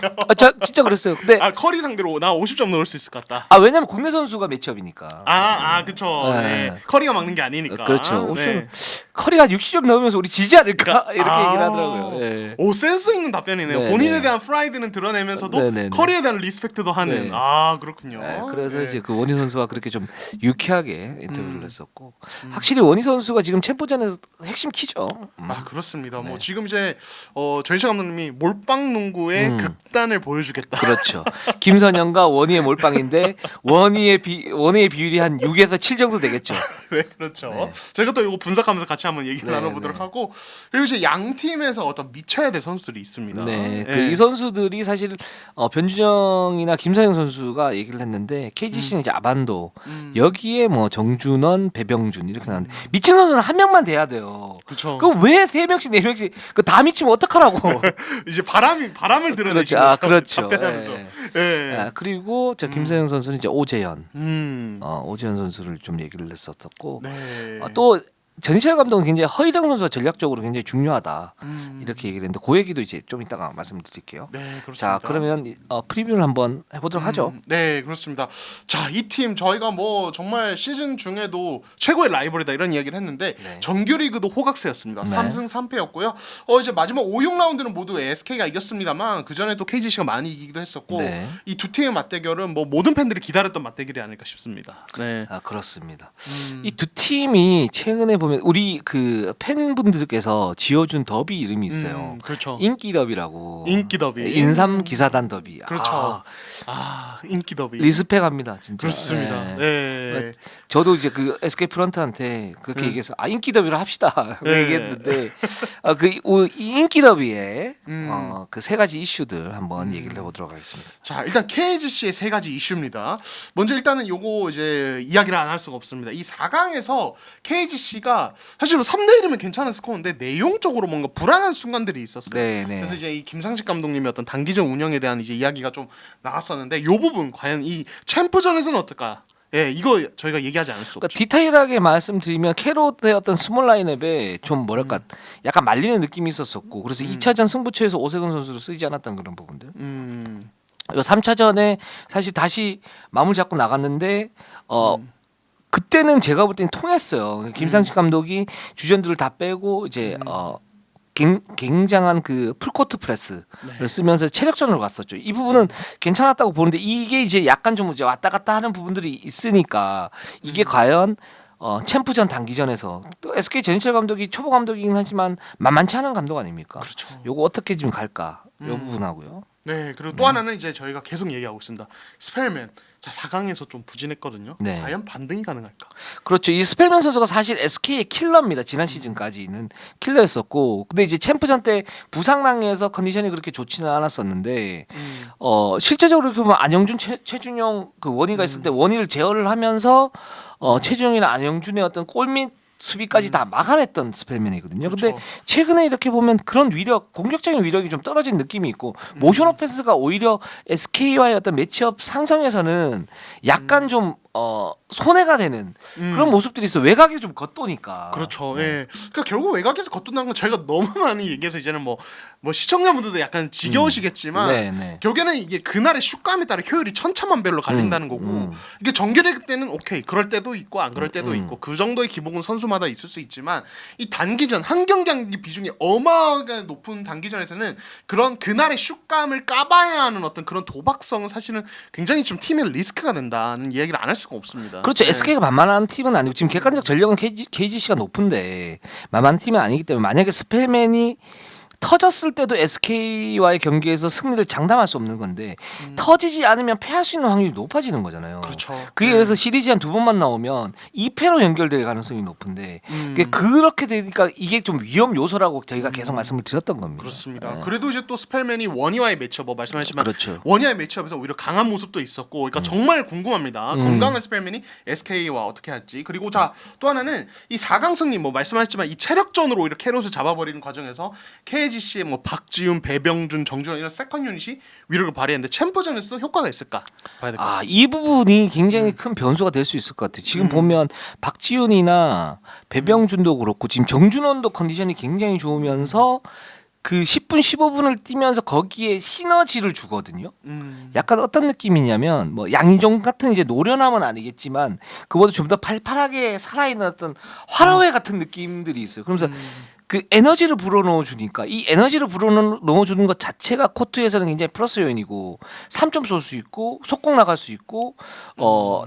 진짜 그랬어요. 근데 커리 상대로 나 50점 넣을 수 있을 것 같다. 왜냐면 국내 선수가 매치업이니까. 그쵸. 네. 네. 커리가 막는 게 아니니까. 그렇죠. 네. 커리가 60점 넣으면서 우리 지지 않을까 이렇게 얘기를 하더라고요. 예. 오 센스 있는 답변이네요. 네, 본인에 네. 대한 프라이드는 드러내면서도 네, 네, 네. 커리에 대한 리스펙트도 하는. 네. 그렇군요. 그래서 네. 이제 그 원희 선수가 그렇게 좀 유쾌하게 인터뷰를 했었고 확실히 원희 선수가 지금 챔프전에서 핵심 키죠. 그렇습니다. 네. 뭐 지금 이제 전희철 감독님이 몰빵 농구의 극단을 보여주겠다. 그렇죠. 김선영과 원희의 몰빵인데 원희의 비율이 한 6에서 7 정도 되겠죠. 네, 그렇죠. 네. 저희가 또 이거 분석하면서 같이 한번 얘기를 네, 나눠보도록 네. 하고 그리고 이제 양 팀에서 어떤 미쳐야 될 선수들이 있습니다. 네, 네. 이 선수들이 사실 변준영이나 김상현 선수가 얘기를 했는데 KGC는 이제 아반도 여기에 뭐 정준원, 배병준 이렇게 나왔는데 미친 선수는 한 명만 돼야 돼요. 그렇죠. 그럼 왜 3명씩 4명씩 다 미치면 어떡하라고? 이제 바람을 드러내시는 그렇죠. 거죠. 그렇죠. 답변하면서. 네. 그리고 저 김상현 선수는 이제 오재현, 음. 오재현 선수를 좀 얘기를 했었고 네. 또 전희철 감독은 굉장히 허이당 선수가 전략적으로 굉장히 중요하다 이렇게 얘기를 했는데 그 얘기도 이제 좀 이따가 말씀드릴게요. 네, 그렇습니다. 자 그러면 프리뷰를 한번 해보도록 하죠. 네, 그렇습니다. 자, 이 팀 저희가 뭐 정말 시즌 중에도 최고의 라이벌이다 이런 이야기를 했는데 네. 정규리그도 호각세였습니다. 네. 3승 3패였고요. 이제 마지막 5, 6라운드는 모두 SK가 이겼습니다만 그 전에 또 KGC가 많이 이기기도 했었고 네. 이 두 팀의 맞대결은 뭐 모든 팬들이 기다렸던 맞대결이 아닐까 싶습니다. 네. 그렇습니다. 이 두 팀이 최근에 보면 우리 그 팬분들께서 지어준 더비 이름이 있어요. 그렇죠. 인기 더비라고. 인기 더비. 인삼 기사단 더비. 그렇죠. 인기 더비. 리스펙합니다, 진짜. 그렇습니다. 네. 네. 저도 이제 그 SK 프런트한테 그렇게 얘기해서 인기 더비를 합시다 그 얘기했는데 이 인기 더비에 그 세 가지 이슈들 한번 얘기를 해보도록 하겠습니다. 자, 일단 KGC의 세 가지 이슈입니다. 먼저 일단은 요거 이제 이야기를 안 할 수가 없습니다. 이 4강에서 KGC가 사실 3대 1이면 괜찮은 스코어인데 내용적으로 뭔가 불안한 순간들이 있었어요. 네네. 그래서 이제 이 김상식 감독님의 어떤 단기전 운영에 대한 이제 이야기가 좀 나왔었는데 요 부분 과연 이 챔프전에서는 어떨까? 예, 이거 저희가 얘기하지 않을 수 그러니까 없죠. 디테일하게 말씀드리면 캐롯의 어떤 스몰 라인업에 좀 뭐랄까 약간 말리는 느낌이 있었었고 그래서 2차전 승부처에서 오세근 선수를 쓰지 않았던 그런 부분들. 요 3차전에 사실 다시 마무리 잡고 나갔는데 그때는 제가 볼 때는 통했어요. 김상식 감독이 주전들을 다 빼고 이제 굉장한 그 풀코트 프레스를 쓰면서 체력전으로 갔었죠. 이 부분은 괜찮았다고 보는데 이게 이제 약간 좀 이제 왔다 갔다 하는 부분들이 있으니까 이게 과연 챔프전 단기전에서 또 SK 전희철 감독이 초보 감독이긴 하지만 만만치 않은 감독 아닙니까? 그렇죠. 요거 어떻게 좀 갈까? 요 부분하고요. 네, 그리고 또 하나는 이제 저희가 계속 얘기하고 있습니다. 스펠맨. 자, 4강에서 좀 부진했거든요. 네. 과연 반등이 가능할까? 그렇죠. 이 스펠맨 선수가 사실 SK의 킬러입니다. 지난 시즌까지는 킬러였었고, 근데 이제 챔프전 때 부상당해서 컨디션이 그렇게 좋지는 않았었는데, 실제적으로 이렇게 보면 안영준, 최준용 그 원희가 있을 때 원희를 제어를 하면서 최준용이나 안영준의 어떤 골밑 수비까지 다 막아냈던 스펠맨이거든요. 근데 그렇죠. 최근에 이렇게 보면 그런 위력, 공격적인 위력이 좀 떨어진 느낌이 있고 모션 오펜스가 오히려 SK와의 어떤 매치업 상성에서는 약간 좀 손해가 되는 그런 모습들이 있어. 외곽이 좀 겉도니까. 그렇죠. 예. 그러니까 결국 외곽에서 겉돈다는 건 저희가 너무 많이 얘기해서 이제는 뭐 시청자분들도 약간 지겨우시겠지만 네. 결국에는 이게 그날의 슛감에 따라 효율이 천차만별로 갈린다는 거고 이게 정규리그 때는 오케이 그럴 때도 있고 안 그럴 때도 있고 그 정도의 기복은 선수마다 있을 수 있지만 이 단기전 한 경기 한 경기 비중이 어마어마하게 높은 단기전에서는 그런 그날의 슛감을 까봐야 하는 어떤 그런 도박성은 사실은 굉장히 좀 팀의 리스크가 된다는 이야기를 안 할 수가 없습니다. 그렇죠. 네. SK가 만만한 팀은 아니고 지금 객관적 전력은 KGC가 높은데 만만한 팀은 아니기 때문에 만약에 스펠맨이 터졌을 때도 SK와의 경기에서 승리를 장담할 수 없는 건데 터지지 않으면 패할 수 있는 확률이 높아지는 거잖아요. 그렇죠. 그게 그래서 시리즈 한 2번만 나오면 2패로 연결될 가능성이 높은데 그렇게 되니까 이게 좀 위험 요소라고 저희가 계속 말씀을 드렸던 겁니다. 그렇습니다. 그래도 이제 또 스펠맨이 원희와의 매치업 뭐 말씀하시지만 그렇죠. 원희와의 매치업에서 오히려 강한 모습도 있었고 그러니까 정말 궁금합니다. 건강한 스펠맨이 SK와 어떻게 할지. 그리고 자, 또 하나는 이 4강 승리 뭐 말씀하셨지만 이 체력전으로 오히려 캐롯을 잡아버리는 과정에서 KGC의 뭐 박지훈, 배병준, 정준원 이런 세컨 유닛이 위력을 발휘했는데 챔프전에서도 효과가 있을까 봐야 될 것 같습니다. 이 부분이 굉장히 큰 변수가 될 수 있을 것 같아요. 지금 보면 박지훈이나 배병준도 그렇고 지금 정준원도 컨디션이 굉장히 좋으면서 그 10분 15분을 뛰면서 거기에 시너지를 주거든요. 약간 어떤 느낌이냐면 뭐 양희종 같은 이제 노련함은 아니겠지만 그보다 좀 더 팔팔하게 살아있는 어떤 활어회 같은 느낌들이 있어요. 그러면서 그 에너지를 불어넣어 주니까 이 에너지를 불어넣어 주는 것 자체가 코트에서는 굉장히 플러스 요인이고 3점 쏠 수 있고 속공 나갈 수 있고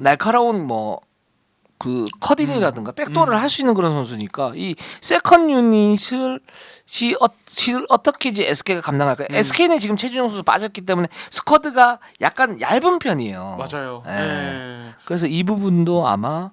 날카로운 뭐 그 커딩이라든가 백도어를 할 수 있는 그런 선수니까 이 세컨 유닛을 어떻게 이제 SK가 감당할까? SK는 지금 최준용 선수 빠졌기 때문에 스쿼드가 약간 얇은 편이에요. 맞아요. 예. 네. 그래서 이 부분도 아마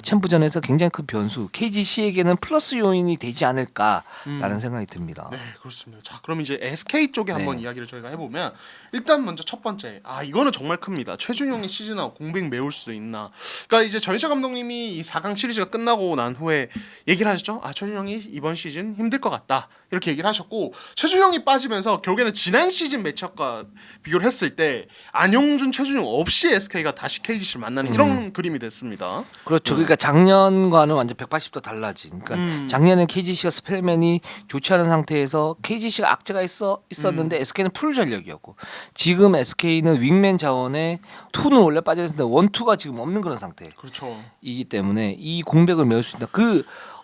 챔프전에서 굉장히 큰 변수, KGC에게는 플러스 요인이 되지 않을까라는 생각이 듭니다. 네, 그렇습니다. 자, 그럼 이제 SK 쪽에 한번 네. 이야기를 저희가 해보면 일단 먼저 첫 번째, 이거는 정말 큽니다. 최준용이 시즌 아웃 공백 메울 수도 있나? 그러니까 이제 전희철 감독님이 이 4강 시리즈가 끝나고 난 후에 얘기를 하셨죠. 최준용이 이번 시즌 힘들 것 같다 이렇게 얘기를 하셨고 최준용이 빠지면서 결국에는 지난 시즌 매치업과 비교를 했을 때 안영준, 최준용 없이 SK가 다시 KGC를 만나는 이런 그림이 됐습니다. 그렇죠. 그러니까 작년과는 완전 180도 달라진. 그러니까 작년에 KGC가 스펠맨이 좋지 않은 상태에서 KGC가 악재가 있었는데 SK는 풀 전력이었고 지금 SK는 윙맨 자원에 투는 원래 빠져 있는데 원투가 지금 없는 그런 상태이기 그렇죠. 때문에 이 공백을 메울 수 있다.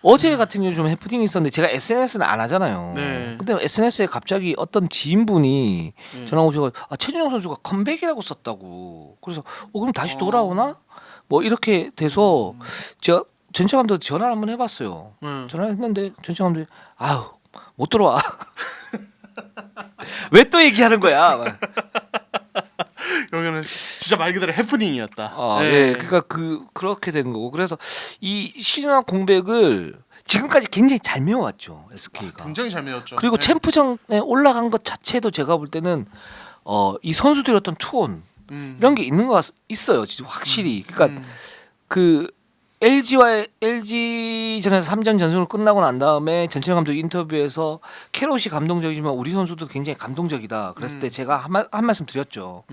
어제 같은 경우 좀 해프닝이 있었는데 제가 SNS는 안 하잖아요. 네. 근데 SNS에 갑자기 어떤 지인분이 전화 오셔서 최준용 선수가 컴백이라고 썼다고. 그래서 그럼 다시 돌아오나? 뭐 이렇게 돼서 제가 전체 감독 전화를 한번 해봤어요. 전화했는데 전체 감독이 못 들어와. 왜 또 얘기하는 거야? 여기는 진짜 말 그대로 해프닝이었다. 예, 그러니까 그렇게 된 거고 그래서 이 시즌 공백을 지금까지 굉장히 잘 메워왔죠 SK가. 굉장히 잘 메웠죠. 그리고 챔프전에 올라간 것 자체도 제가 볼 때는 이 선수들의 어떤 투혼 이런 게 있는 것 있어요. 진짜 확실히. 그러니까 그 LG전에서 3전 전승으로 끝나고 난 다음에 전철 감독 인터뷰에서 캐롯이 감동적이지만 우리 선수도 굉장히 감동적이다. 그랬을 때 제가 한 말씀 드렸죠.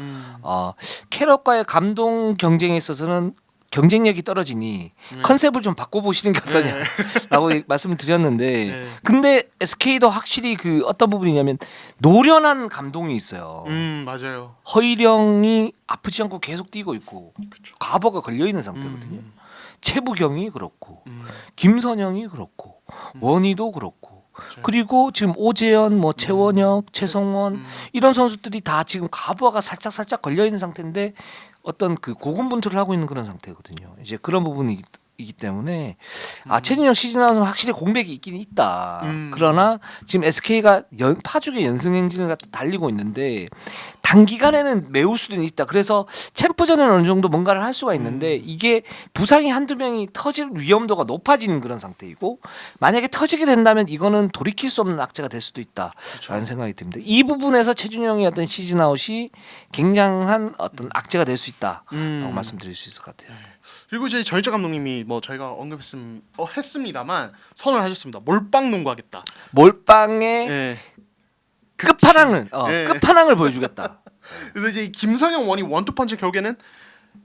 캐롯과의 감동 경쟁에 있어서는 경쟁력이 떨어지니 컨셉을 좀 바꿔보시는 게 어떠냐라고 말씀을 드렸는데 근데 SK도 확실히 그 어떤 부분이냐면 노련한 감동이 있어요. 맞아요. 허일영이 아프지 않고 계속 뛰고 있고 그쵸. 가버가 걸려 있는 상태거든요. 최부경이 그렇고 김선영이 그렇고 원희도 그렇고 그리고 지금 오재현, 뭐 최원혁, 최성원 이런 선수들이 다 지금 가버가 살짝 걸려 있는 상태인데 어떤 그 고군분투를 하고 있는 그런 상태거든요. 이제 그런 부분이기 때문에 최진영 시즌하는 확실히 공백이 있긴 있다. 그러나 지금 SK가 파죽의 연승 행진을 갖다 달리고 있는데 단기간에는 메울 수도 있다. 그래서 챔프전에는 어느 정도 뭔가를 할 수가 있는데 이게 부상이 한두 명이 터질 위험도가 높아지는 그런 상태이고 만약에 터지게 된다면 이거는 돌이킬 수 없는 악재가 될 수도 있다라는 생각이 듭니다. 이 부분에서 최준영의 어떤 시즌 아웃이 굉장한 어떤 악재가 될 수 있다라고 말씀드릴 수 있을 것 같아요. 그리고 이제 전희철 감독님이 뭐 저희가 했습니다만 선언을 하셨습니다. 몰빵 농구하겠다. 몰빵의 끝판왕은 끝판왕을 보여주겠다. 그래서 이제 김선영 원이 원투펀치 결국에는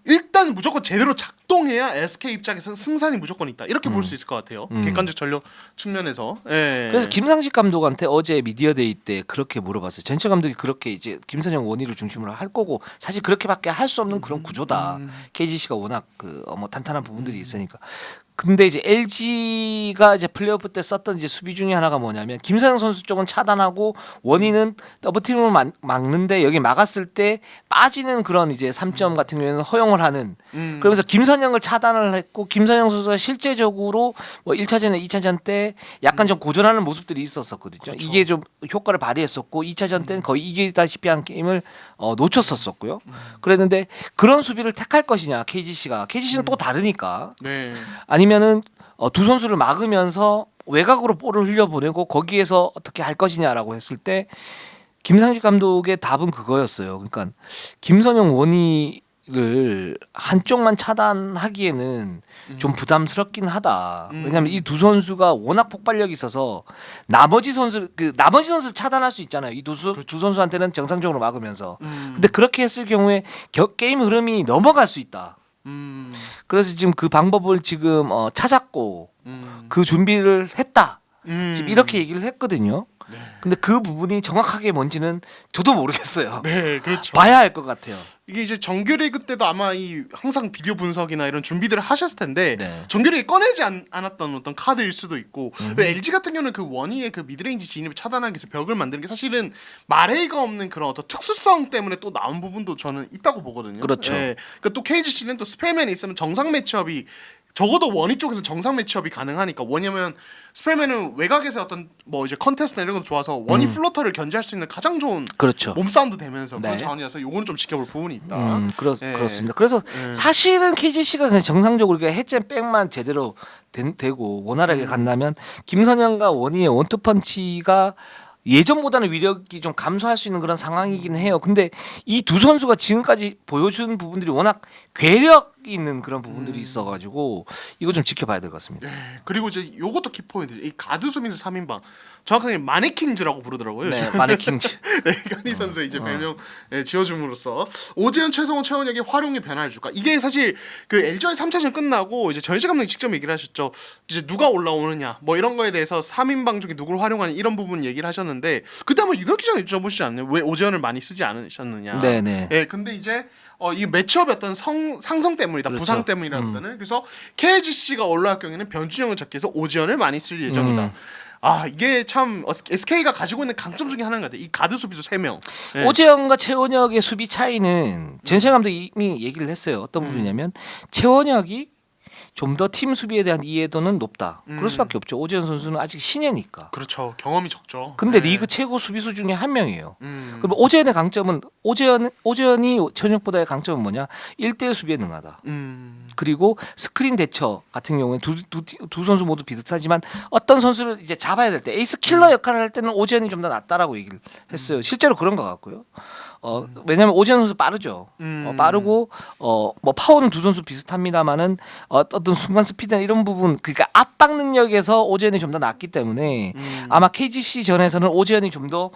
일단 무조건 제대로 작동해야 SK 입장에서는 승산이 무조건 있다. 이렇게 볼 수 있을 것 같아요. 객관적 전력 측면에서. 그래서 김상식 감독한테 어제 미디어데이 때 그렇게 물어봤어요. 전체 감독이 그렇게 이제 김선영 원희를 중심으로 할 거고 사실 그렇게밖에 할 수 없는 그런 구조다. KGC가 워낙 뭐 탄탄한 부분들이 있으니까. 근데 이제 LG가 이제 플레이오프 때 썼던 이제 수비 중에 하나가 뭐냐면 김선영 선수 쪽은 차단하고 원희는 더블팀으로 막는데 여기 막았을 때 빠지는 그런 이제 3점 같은 경우에는 허용을 하는 그러면서 김선영을 차단을 했고 김선영 선수가 실제적으로 뭐 1차전에 2차전 때 약간 좀 고전하는 모습들이 있었거든요. 그렇죠. 이게 좀 효과를 발휘했었고 2차전 때는 거의 이기다시피 한 게임을 놓쳤었고요. 그랬는데 그런 수비를 택할 것이냐 KGC는 또 다르니까. 네. 아니면은 두 선수를 막으면서 외곽으로 볼을 흘려보내고 거기에서 어떻게 할 것이냐라고 했을 때 김상식 감독의 답은 그거였어요. 그러니까 김선영 원희를 한쪽만 차단하기에는 좀 부담스럽긴 하다. 왜냐하면 이 두 선수가 워낙 폭발력이 있어서 나머지 선수를 차단할 수 있잖아요. 이 두 선수한테는 정상적으로 막으면서. 근데 그렇게 했을 경우에 게임 흐름이 넘어갈 수 있다. 그래서 지금 그 방법을 지금 찾았고 그 준비를 했다. 지금 이렇게 얘기를 했거든요. 네. 근데 그 부분이 정확하게 뭔지는 저도 모르겠어요. 네, 그렇죠. 봐야 할 것 같아요. 이게 이제 정규리그 때도 아마 항상 비디오 분석이나 이런 준비들을 하셨을 텐데 네. 정규리그에 꺼내지 않았던 어떤 카드일 수도 있고 LG 같은 경우는 그 원희의 그 미드레인지 진입을 차단하기 위해서 벽을 만드는 게 사실은 말해가 없는 그런 어떤 특수성 때문에 또 나온 부분도 저는 있다고 보거든요. 그렇죠. 그러니까 또 KGC는 또 스펠맨이 있으면 정상 매치업이 적어도 원희 쪽에서 정상 매치업이 가능하니까 왜냐면 스펠맨은 외곽에서 어떤 뭐 이제 컨테스트나 이런 것도 좋아서 원희 플로터를 견제할 수 있는 가장 좋은 그렇죠. 몸싸움도 되면서 네. 그런 자원이라서 요거는 좀 지켜볼 부분이 있다. 그렇습니다. 그래서 사실은 KGC가 그냥 정상적으로 해체 백만 제대로 되고 원활하게 간다면 김선영과 원희의 원투펀치가 예전보다는 위력이 좀 감소할 수 있는 그런 상황이긴 해요. 근데 이 두 선수가 지금까지 보여준 부분들이 워낙 괴력 있는 그런 부분들이 있어가지고 이거 좀 지켜봐야 될 것 같습니다. 그리고 이제 요것도 키포인트. 이 가드 수비수 3인방 정확하게 마네킹즈라고 부르더라고요. 네, 마네킹즈. 네, 이간희 선수 이제 별명 지어줌으로써 오재현, 최성원, 최원혁의 활용의 변화를 줄까? 이게 사실 그 LG와의 3차전 끝나고 이제 전희철 감독이 직접 얘기를 하셨죠. 이제 누가 올라오느냐 뭐 이런 거에 대해서 3인방 중에 누구를 활용하냐 이런 부분 얘기를 하셨는데 그때 한번 윤혁 기자가 여쭤보시지 않나요? 왜 오재현을 많이 쓰지 않으셨느냐? 네네. 네, 근데 이제 이 매치업의 어떤 상성 때문이다. 그렇죠. 부상 때문이라는 그래서 KGC가 올라갈 경우에는 변준영을 잡기 위해서 오지연을 많이 쓸 예정이다. 이게 참 SK가 가지고 있는 강점 중에 하나인 것 같아요. 이 가드 수비수 3명. 네. 오재영과 최원혁의 수비 차이는 전시현 감독이 이미 얘기를 했어요. 어떤 부분이냐면 최원혁이 좀 더 팀 수비에 대한 이해도는 높다. 그럴 수밖에 없죠. 오재현 선수는 아직 신예니까. 그렇죠. 경험이 적죠. 근데 네. 리그 최고 수비수 중에 한 명이에요. 그럼 오재현의 강점은 오재현이 천혁보다의 강점은 뭐냐? 1대1 수비에 능하다. 그리고 스크린 대처 같은 경우는 두 선수 모두 비슷하지만 어떤 선수를 이제 잡아야 될 때 에이스 킬러 역할을 할 때는 오재현이 좀 더 낫다라고 얘기를 했어요. 실제로 그런 것 같고요. 왜냐하면 오재현 선수 빠르죠. 빠르고 뭐 파워는 두 선수 비슷합니다만은 어떤 순간 스피드나 이런 부분 그러니까 압박 능력에서 오재현이 좀 더 낫기 때문에 아마 KGC 전에서는 오재현이 좀 더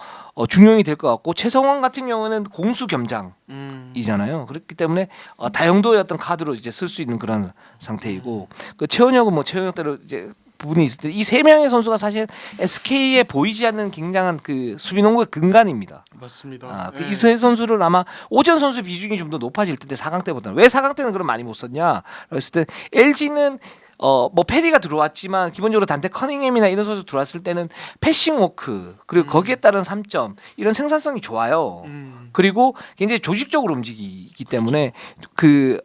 중용이 될 것 같고 최성원 같은 경우는 공수 겸장이잖아요. 그렇기 때문에 다용도의 어떤 카드로 이제 쓸 수 있는 그런 상태이고 그 최원혁은 뭐 최원혁대로 이제 부분이 있을 때 이 세 명의 선수가 사실 SK에 보이지 않는 굉장한 그 수비농구의 근간입니다. 맞습니다. 이 세 선수를 아마 오전 선수의 비중이 좀 더 높아질 텐데 4강 때보다는 왜 4강 때는 그럼 많이 못 썼냐? 그랬을 때 LG는 뭐 페리가 들어왔지만 기본적으로 단테 커닝햄이나 이런 선수 들어왔을 때는 패싱 워크 그리고 거기에 따른 3점 이런 생산성이 좋아요. 그리고 굉장히 조직적으로 움직이기 때문에 그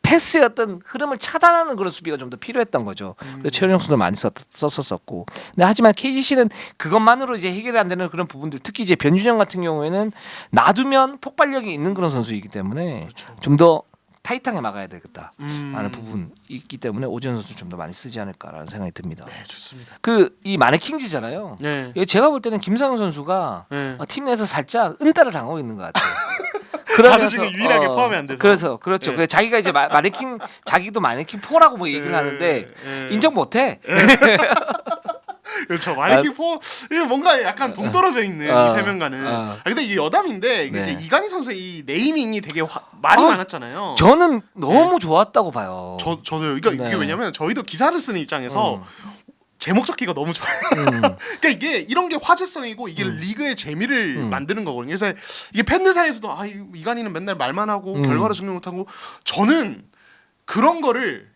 패스의 어떤 흐름을 차단하는 그런 수비가 좀 더 필요했던 거죠. 그래서 최원영 선수도 많이 썼었고. 근데 하지만 KGC는 그것만으로 이제 해결이 안 되는 그런 부분들, 특히 이제 변준영 같은 경우에는 놔두면 폭발력이 있는 그런 선수이기 때문에 그렇죠. 좀 더 타이트하게 막아야 되겠다 하는 부분이 있기 때문에 오재현 선수 좀 더 많이 쓰지 않을까라는 생각이 듭니다. 네, 좋습니다. 이 마네킹즈잖아요. 네. 제가 볼 때는 김상훈 선수가 네. 팀 내에서 살짝 은따를 당하고 있는 것 같아요. 다들 중에 유일하게 포함이 안 돼서. 그렇죠. 네. 그래서 자기가 이제 마네킹 자기도 마네킹 4라고 뭐 얘기를 하는데 인정 못해. 그렇죠. 마네킹 포 이게 뭔가 약간 동떨어져 있는 이 세 명과는. 근데 이게 여담인데 이게 네. 이제 이간희 선수의 이 네이밍이 되게 말이 많았잖아요. 저는 너무 좋았다고 봐요. 저도요. 그러니까 이게 왜냐면 저희도 기사를 쓰는 입장에서 제목 잡기가 너무 좋아요. 그러니까 이게 이런 게 화제성이고 이게 리그의 재미를 만드는 거거든요. 그래서 이게 팬들 사이에서도 이간희는 맨날 말만 하고 결과를 증명 못하고 저는 그런 거를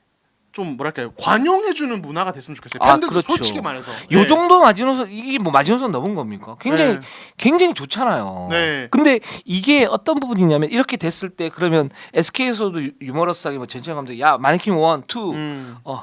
좀 뭐랄까요 관용해주는 문화가 됐으면 좋겠어요. 팬들도 그렇죠. 솔직히 말해서. 요 정도 마지노선 이게 뭐 마지노선 넘은 겁니까? 굉장히 좋잖아요. 네. 근데 이게 어떤 부분이냐면 이렇게 됐을 때 그러면 SK에서도 유머러스하게 뭐 전지현 감독이 야 마네킹 1, 2,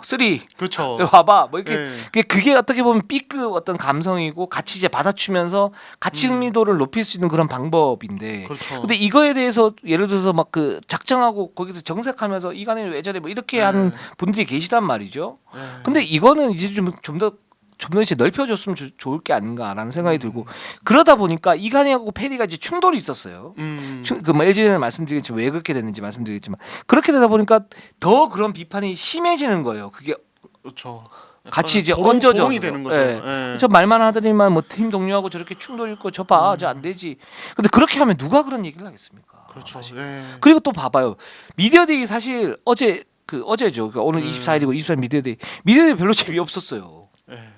3 그렇죠. 와봐 뭐 이렇게 네. 그게 어떻게 보면 B급 어떤 감성이고 같이 이제 받아주면서 같이 흥미도를 높일 수 있는 그런 방법인데. 그렇죠. 근데 이거에 대해서 예를 들어서 막 그 작정하고 거기서 정색하면서 이간이 왜 저래 뭐 이렇게 하는 분들이 계시단 말이죠. 근데 이거는 이제 좀 더 이제 넓혀줬으면 좋을 게 아닌가라는 생각이 들고 그러다 보니까 이간희하고 페리가 이제 충돌이 있었어요. 그뭐 LG는 말씀드리겠지만 왜 그렇게 됐는지 말씀드리겠지만 그렇게 되다 보니까 더 그런 비판이 심해지는 거예요. 그게 그렇죠. 같이 이제 조롱이 얹어져서 되는 거죠. 예. 저 말만 하더니만 뭐 팀 동료하고 저렇게 충돌 있고 저 봐, 저 안 되지. 근데 그렇게 하면 누가 그런 얘기를 하겠습니까? 그렇죠. 사실. 예. 그리고 또 봐봐요. 미디어데이 사실 어제죠. 그러니까 오늘 24일이고 24일 미디어데이 별로 재미없었어요.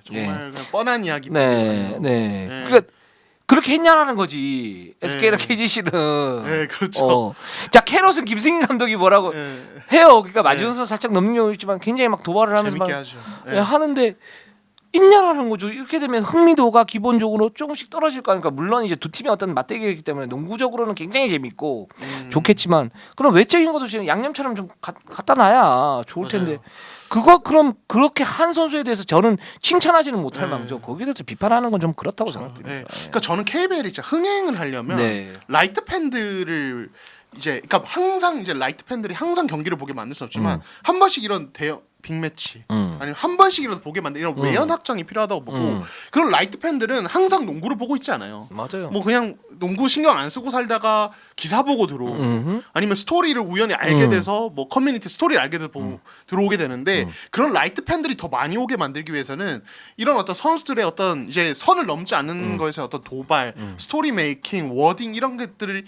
정말 그냥 뻔한 이야기. 네. 그러니까 그렇게 했냐라는 거지. SK랑 KGC는. 네, 그렇죠. 자 캐럿은 김승인 감독이 뭐라고 해요. 그러니까 마지노선 살짝 넘는 경우 있지만 굉장히 막 도발을 하면서 재밌게 막 하죠. 하는데 있냐라는 거죠. 이렇게 되면 흥미도가 기본적으로 조금씩 떨어질 거니까 물론 이제 두 팀의 어떤 맞대결이기 때문에 농구적으로는 굉장히 재밌고 좋겠지만 그럼 외적인 것도 지금 양념처럼 좀 갖다 놔야 좋을 텐데 그럼 그렇게 한 선수에 대해서 저는 칭찬하지는 못할 망정 거기에 대해서 비판하는 건 좀 그렇다고 생각됩니다. 그러니까 저는 KBL이 진짜 흥행을 하려면 라이트 팬들을 이제 그러니까 항상 이제 라이트 팬들이 항상 경기를 보게 만들 수 없지만 한 번씩 이런 대형 빅매치 아니면 한 번씩이라도 보게 만든 이런 외연 확장이 필요하다고 보고 그런 라이트 팬들은 항상 농구를 보고 있지 않아요. 맞아요. 뭐 그냥 농구 신경 안 쓰고 살다가 기사 보고 들어오고 아니면 스토리를 우연히 알게 돼서 뭐 커뮤니티 스토리를 알게 돼서 들어오게 되는데 그런 라이트 팬들이 더 많이 오게 만들기 위해서는 이런 어떤 선수들의 어떤 이제 선을 넘지 않는 거에서 어떤 도발, 스토리 메이킹, 워딩 이런 것들이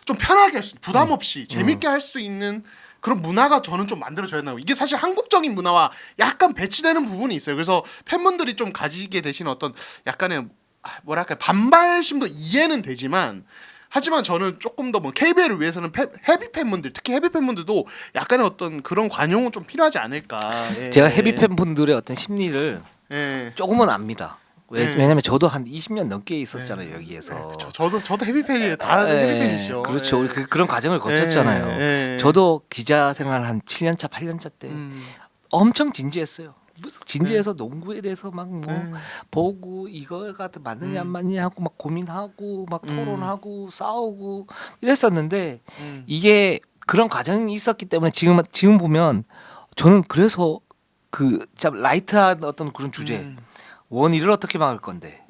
좀 편하게 할 수, 부담 없이 재밌게 할 수 있는 그런 문화가 저는 좀 만들어져야 된다고. 이게 사실 한국적인 문화와 약간 배치되는 부분이 있어요. 그래서 팬분들이 좀 가지게 되신 어떤 약간의 뭐랄까 반발심도 이해는 되지만 하지만 저는 조금 더 뭐 KBL을 위해서는 헤비 팬분들 특히 헤비 팬분들도 약간의 어떤 그런 관용은 좀 필요하지 않을까. 제가 헤비 팬분들의 어떤 심리를 예. 조금은 압니다. 네. 왜냐면 저도 한 20년 넘게 있었잖아요 여기에서. 저도 헤비팬이에요. 다 예, 헤비팬이시죠. 그렇죠. 우리 예. 그런 과정을 거쳤잖아요. 예. 저도 기자 생활 한 7년차, 8년차 때 엄청 진지했어요. 진지해서 농구에 대해서 막 뭐 보고 이거가 맞느냐 안 맞느냐 하고 막 고민하고 막 토론하고 싸우고 이랬었는데 이게 그런 과정이 있었기 때문에 지금 보면 저는 그래서 그 참 라이트한 어떤 그런 주제 원희를 어떻게 막을 건데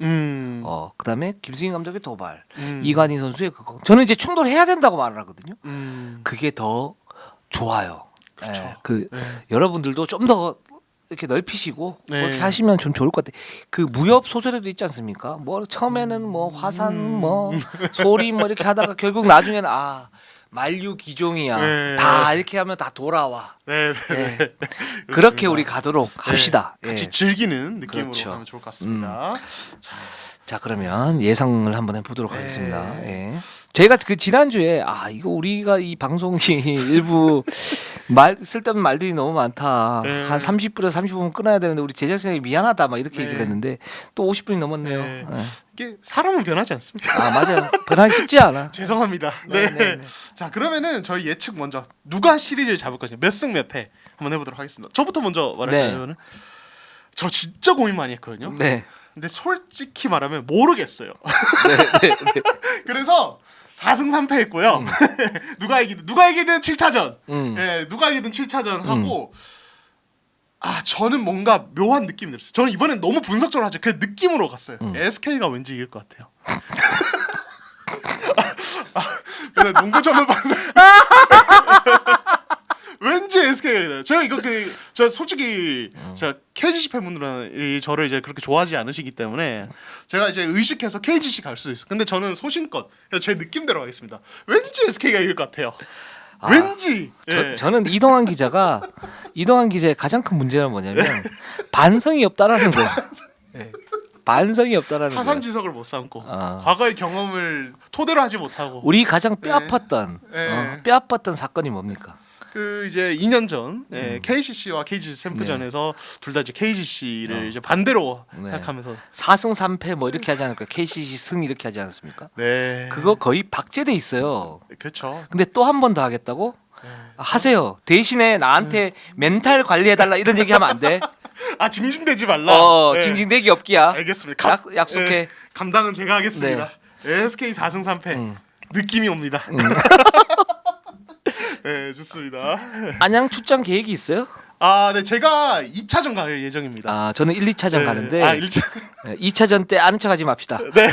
그다음에 김승희 감독의 도발 이관희 선수의 그거 저는 이제 충돌해야 된다고 말을 하거든요. 그게 더 좋아요. 그렇죠. 예, 그 네. 여러분들도 좀 더 이렇게 넓히시고 네. 그렇게 하시면 좀 좋을 것 같아요. 그 무협 소설에도 있지 않습니까? 뭐 처음에는 뭐 화산 뭐 소리 뭐 이렇게 하다가 결국 나중에는 아 만류 기종이야. 네. 다 이렇게 하면 다 돌아와. 네. 예. 그렇게 우리 가도록 네. 합시다. 예. 같이 즐기는 느낌으로 그렇죠. 가면 좋을 것 같습니다. 자 그러면 예상을 한번 해보도록 네. 하겠습니다. 예. 제가 그 지난주에 이거 우리가 이 방송이 일부 쓸데없는 말들이 너무 많다. 네. 한 30분에서 35분 끊어야 되는데 우리 제작진에게 미안하다 막 이렇게 네. 얘기를 했는데 또 50분이 넘었네요. 네. 예. 이게 사람은 변하지 않습니다. 맞아요. 변하기 쉽지 않아. 죄송합니다. 네, 네. 네, 네. 자 그러면은 저희 예측 먼저 누가 시리즈를 잡을 것인지 몇 승 몇 패 한번 해보도록 하겠습니다. 저부터 먼저 말할까요? 네. 저 진짜 고민 많이 했거든요. 네. 근데 솔직히 말하면 모르겠어요. 네. 그래서 4승 3패 했고요. 누가 이기든 7차전. 예, 누가 이기든 7차전 하고 저는 뭔가 묘한 느낌이 들었어요. 저는 이번엔 너무 분석적으로 하죠. 그 느낌으로 갔어요. SK가 왠지 이길 것 같아요. 근데 농구 전문 방송 왠지 SK가 이겨요. 제가 이거 저 솔직히 제가 KGC 팬분들이 저를 이제 그렇게 좋아하지 않으시기 때문에 제가 이제 의식해서 KGC 갈 수도 있어요. 근데 저는 소신껏 그냥 제 느낌대로 하겠습니다. 왠지 SK가 이길 것 같아요. 왠지. 예. 저는 이동환 기자의 가장 큰 문제는 뭐냐면 반성이 없다라는 거야. 예. 반성이 없다라는 거야. 타산지석을 못 삼고 과거의 경험을 토대로 하지 못하고 우리 가장 뼈아팠던 네. 뼈아팠던 사건이 뭡니까? 그 이제 2년 전 KCC와 KGC 챔프전에서 둘 다 이제 KGC를 이제 반대로 생각하면서 4승 3패 뭐 이렇게 하지 않을까? KCC 승 이렇게 하지 않았습니까? 네 그거 거의 박제돼 있어요. 그렇죠. 근데 또 한 번 더 하겠다고? 하세요. 대신에 나한테 멘탈 관리해달라 이런 얘기하면 안 돼. 징징대지 말라. 네. 징징대기 없기야. 알겠습니다. 약속해. 네, 감당은 제가 하겠습니다. SK 4승 3패 느낌이 옵니다. 네 좋습니다. 안양 출장 계획이 있어요? 네 제가 2차전 갈 예정입니다. 저는 1, 2차전 가는데 1차 2차전 때 아는 척하지 맙시다. 네.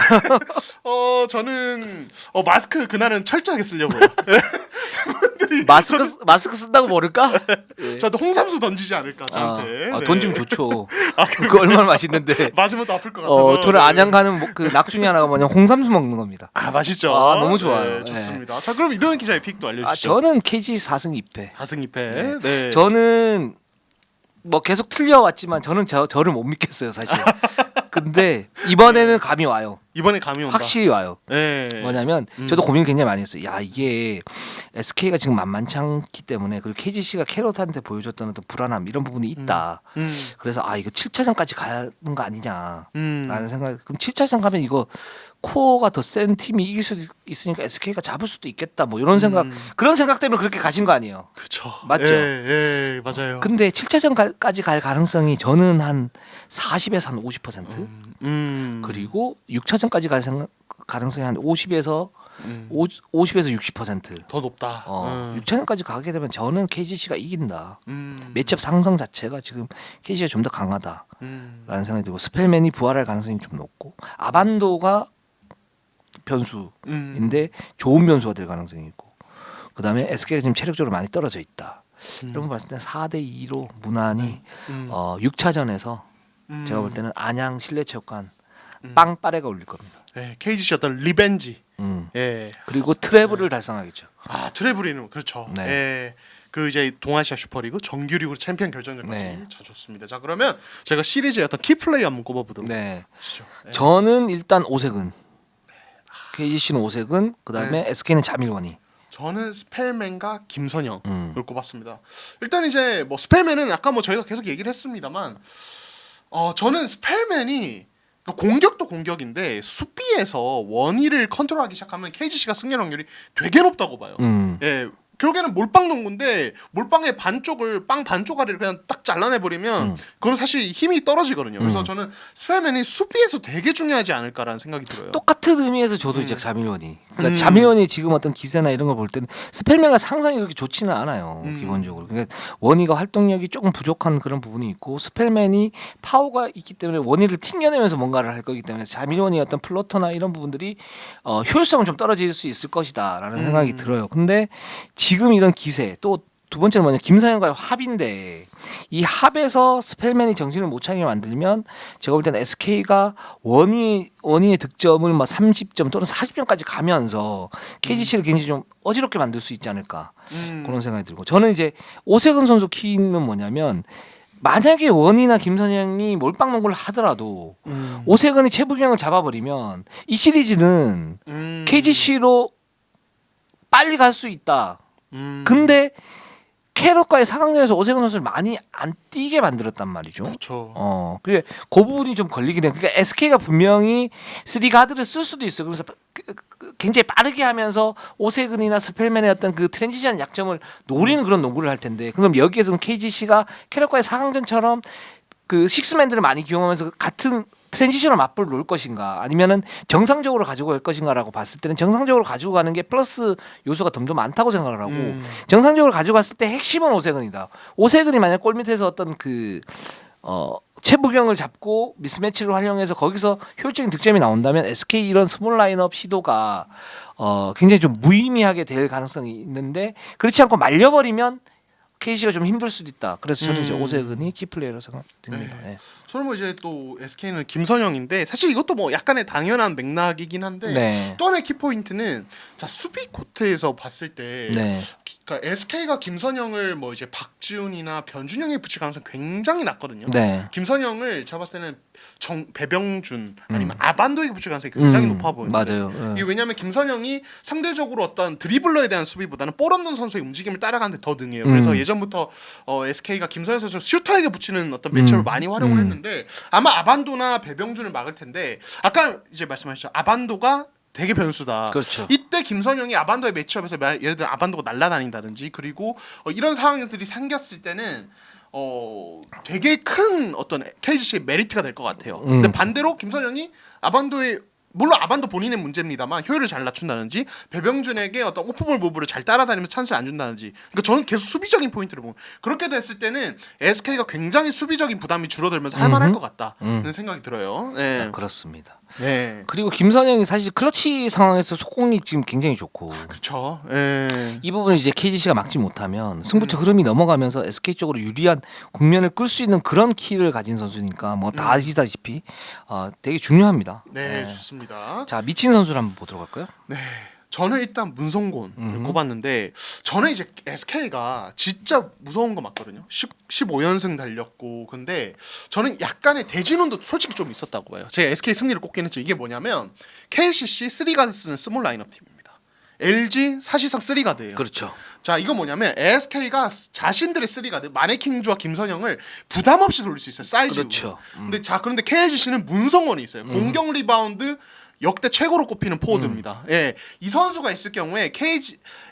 저는 마스크 그날은 철저하게 쓰려고요. 마스크 쓴다고 모를까? 저도 홍삼수 던지지 않을까 저한테. 네. 던지면 좋죠. 그거 얼마나 맛있는데. 맞으면 또 아플 것 같아서. 저는 안양 가는 그 낙 중에 하나가 뭐냐 홍삼수 먹는 겁니다. 맛있죠. 너무 좋아요. 네, 좋습니다. 자 그럼 이동현 기자의 픽도 알려주시죠. 저는 KG 4승 2패. 4승 2패. 네. 저는 뭐 계속 틀려왔지만 저는 저를 못 믿겠어요 사실. 근데 이번에는 감이 와요. 이번에 감이 온다. 확실히 와요. 네. 뭐냐면 저도 고민 굉장히 많이 했어요. 야 이게 SK가 지금 만만치 않기 때문에 그리고 KGC가 캐럿한테 보여줬던 어떤 불안함 이런 부분이 있다. 그래서 이거 7차전까지 가는 거 아니냐라는 생각. 그럼 7차전 가면 이거 코어가 더 센 팀이 이길 수도 있으니까 SK가 잡을 수도 있겠다. 뭐 이런 생각 그런 생각 때문에 그렇게 가신 거 아니에요? 그렇죠. 맞죠? 예, 맞아요. 근데 7차전까지 갈 가능성이 저는 한 40에서 한 50%. 그리고 6차전까지 갈 가능성이 한 50에서 60%. 더 높다. 6차전까지 가게 되면 저는 KGC가 이긴다. 매치업 상승 자체가 지금 KGC가 좀 더 강하다라는 생각이 들고 스펠맨이 부활할 가능성이 좀 높고 아반도가 변수인데 좋은 변수가 될 가능성이 있고 그다음에 SK가 지금 체력적으로 많이 떨어져 있다. 이런 거 봤을 때 4대 2로 무난히 6차전에서 제가 볼 때는 안양 실내체육관 빵빠레가 울릴 겁니다. 네, KGC 어떤 리벤지. 예. 그리고 트래블을 달성하겠죠. 트래블이는 그렇죠. 네. 예. 그 이제 동아시아 슈퍼리그 정규리그 챔피언 결정전까지 네. 자 좋습니다. 자 그러면 제가 시리즈의 어떤 키플레이 한번 꼽아보도록 네. 하시죠. 네. 저는 일단 오색은 KGC는 오색은 그다음에 SK는 자밀원이. 저는 스펠맨과 김선영을 꼽았습니다. 일단 이제 뭐 스펠맨은 아까 뭐 저희가 계속 얘기를 했습니다만 저는 스펠맨이 공격도 공격인데 수비에서 원희를 컨트롤하기 시작하면 KGC가 승리 확률이 되게 높다고 봐요. 예. 결국에는 몰빵 농구인데 몰빵의 반쪽을 빵 반쪽 아래를 그냥 딱 잘라내 버리면 그건 사실 힘이 떨어지거든요. 그래서 저는 스펠맨이 수비에서 되게 중요하지 않을까라는 생각이 들어요. 똑같은 의미에서 저도 이제 자밀원이 그러니까 자밀원이 지금 어떤 기세나 이런 걸 볼 때는 스펠맨과 상상이 그렇게 좋지는 않아요. 기본적으로. 그러니까 원희가 활동력이 조금 부족한 그런 부분이 있고 스펠맨이 파워가 있기 때문에 원희를 튕겨내면서 뭔가를 할 거기 때문에 자밀원이 어떤 플로터나 이런 부분들이 효율성은 좀 떨어질 수 있을 것이다라는 생각이 들어요. 근데 지금 이런 기세 또 두 번째는 뭐냐 김사현과의 합인데 이 합에서 스펠맨이 정신을 못 차리게 만들면 제가 볼 때는 SK가 원희의 득점을 막 30점 또는 40점까지 가면서 KGC를 굉장히 좀 어지럽게 만들 수 있지 않을까 그런 생각이 들고 저는 이제 오세근 선수 키는 뭐냐면 만약에 원희나 김선영이 몰빵 농구를 하더라도 오세근이 최부경을 잡아버리면 이 시리즈는 KGC로 빨리 갈 수 있다. 근데 캐럿과의 4강전에서 오세근 선수를 많이 안 뛰게 만들었단 말이죠. 그렇죠. 그게 그 부분이 좀 걸리긴 해요. 그러니까 SK가 분명히 3가드를 쓸 수도 있어요. 그래서 굉장히 빠르게 하면서 오세근이나 스펠맨의 어떤 그 트랜지션 약점을 노리는 그런 농구를 할 텐데 그럼 여기에서 KGC가 캐럿과의 4강전처럼 그 식스맨들을 많이 기용하면서 같은 트랜지션을 맞불 놓을 것인가 아니면은 정상적으로 가지고 갈 것인가라고 봤을 때는 정상적으로 가지고 가는 게 플러스 요소가 더 많다고 생각을 하고 정상적으로 가지고 갔을 때 핵심은 오세근이다. 오세근이 만약 골 밑에서 어떤 최부경을 잡고 미스매치를 활용해서 거기서 효율적인 득점이 나온다면 SK 이런 스몰 라인업 시도가 굉장히 좀 무의미하게 될 가능성이 있는데 그렇지 않고 말려버리면 KC가 좀 힘들 수도 있다. 그래서 저는 이제 오세근이 키플레이어로 생각됩니다. 네. 저는 뭐 이제 또 SK는 김선영인데 사실 이것도 뭐 약간의 당연한 맥락이긴 한데 네. 또 하나의 키포인트는 자 수비 코트에서 봤을 때 네. 그러니까 SK가 김선영을 뭐 이제 박지훈이나 변준영에 붙일 가능성이 굉장히 낮거든요. 네. 김선영을 제가 봤을 때는 배병준 아니면 아반도에게 붙일 가능성이 굉장히 높아 보여요. 맞아요. 이게 왜냐하면 김선영이 상대적으로 어떤 드리블러에 대한 수비보다는 볼 없는 선수의 움직임을 따라가는데 더 능해요. 그래서 예전부터 SK가 김선영 선수를 슈터에게 붙이는 어떤 매치업을 많이 활용을 했는데 아마 아반도나 배병준을 막을 텐데 아까 이제 말씀하셨죠. 아반도가 되게 변수다. 그렇죠. 이때 김선영이 아반도의 매치업에서 예를 들어 아반도가 날아다닌다든지 그리고 이런 상황들이 생겼을 때는 되게 큰 어떤 KGC의 메리트가 될 것 같아요. 근데 반대로 김선영이 아반도의 물론 아반도 본인의 문제입니다만 효율을 잘 낮춘다든지 배병준에게 어떤 오프볼 무브를 잘 따라다니면서 찬스를 안 준다든지 그러니까 저는 계속 수비적인 포인트를 보고 그렇게 됐을 때는 SK가 굉장히 수비적인 부담이 줄어들면서 할만할 것 같다는 생각이 들어요. 네. 그렇습니다. 네. 그리고 김선영이 사실 클러치 상황에서 속공이 지금 굉장히 좋고 그렇죠. 네. 이 부분을 이제 KGC가 막지 못하면 승부처 흐름이 넘어가면서 SK 쪽으로 유리한 국면을 끌 수 있는 그런 키를 가진 선수니까 뭐 다 아시다시피 되게 중요합니다. 네, 좋습니다. 자 미친 선수를 한번 보도록 할까요? 네. 저는 일단 문성곤을 꼽았는데 저는 이제 SK가 진짜 무서운 거 맞거든요. 15연승 달렸고 근데 저는 약간의 대진운도 솔직히 좀 있었다고 봐요. 제가 SK 승리를 꼽긴 했죠. 이게 뭐냐면 KCC 3가드 쓰는 스몰 라인업 팀입니다. LG 사실상 3가드예요. 그렇죠. 자 이건 뭐냐면 SK가 자신들의 3가드 마네킹주와 김선영을 부담 없이 돌릴 수 있어요. 사이즈로. 그렇죠. 근데 그런데 KGC는 문성곤이 있어요. 공격 리바운드 역대 최고로 꼽히는 포워드입니다. 예, 이 선수가 있을 경우에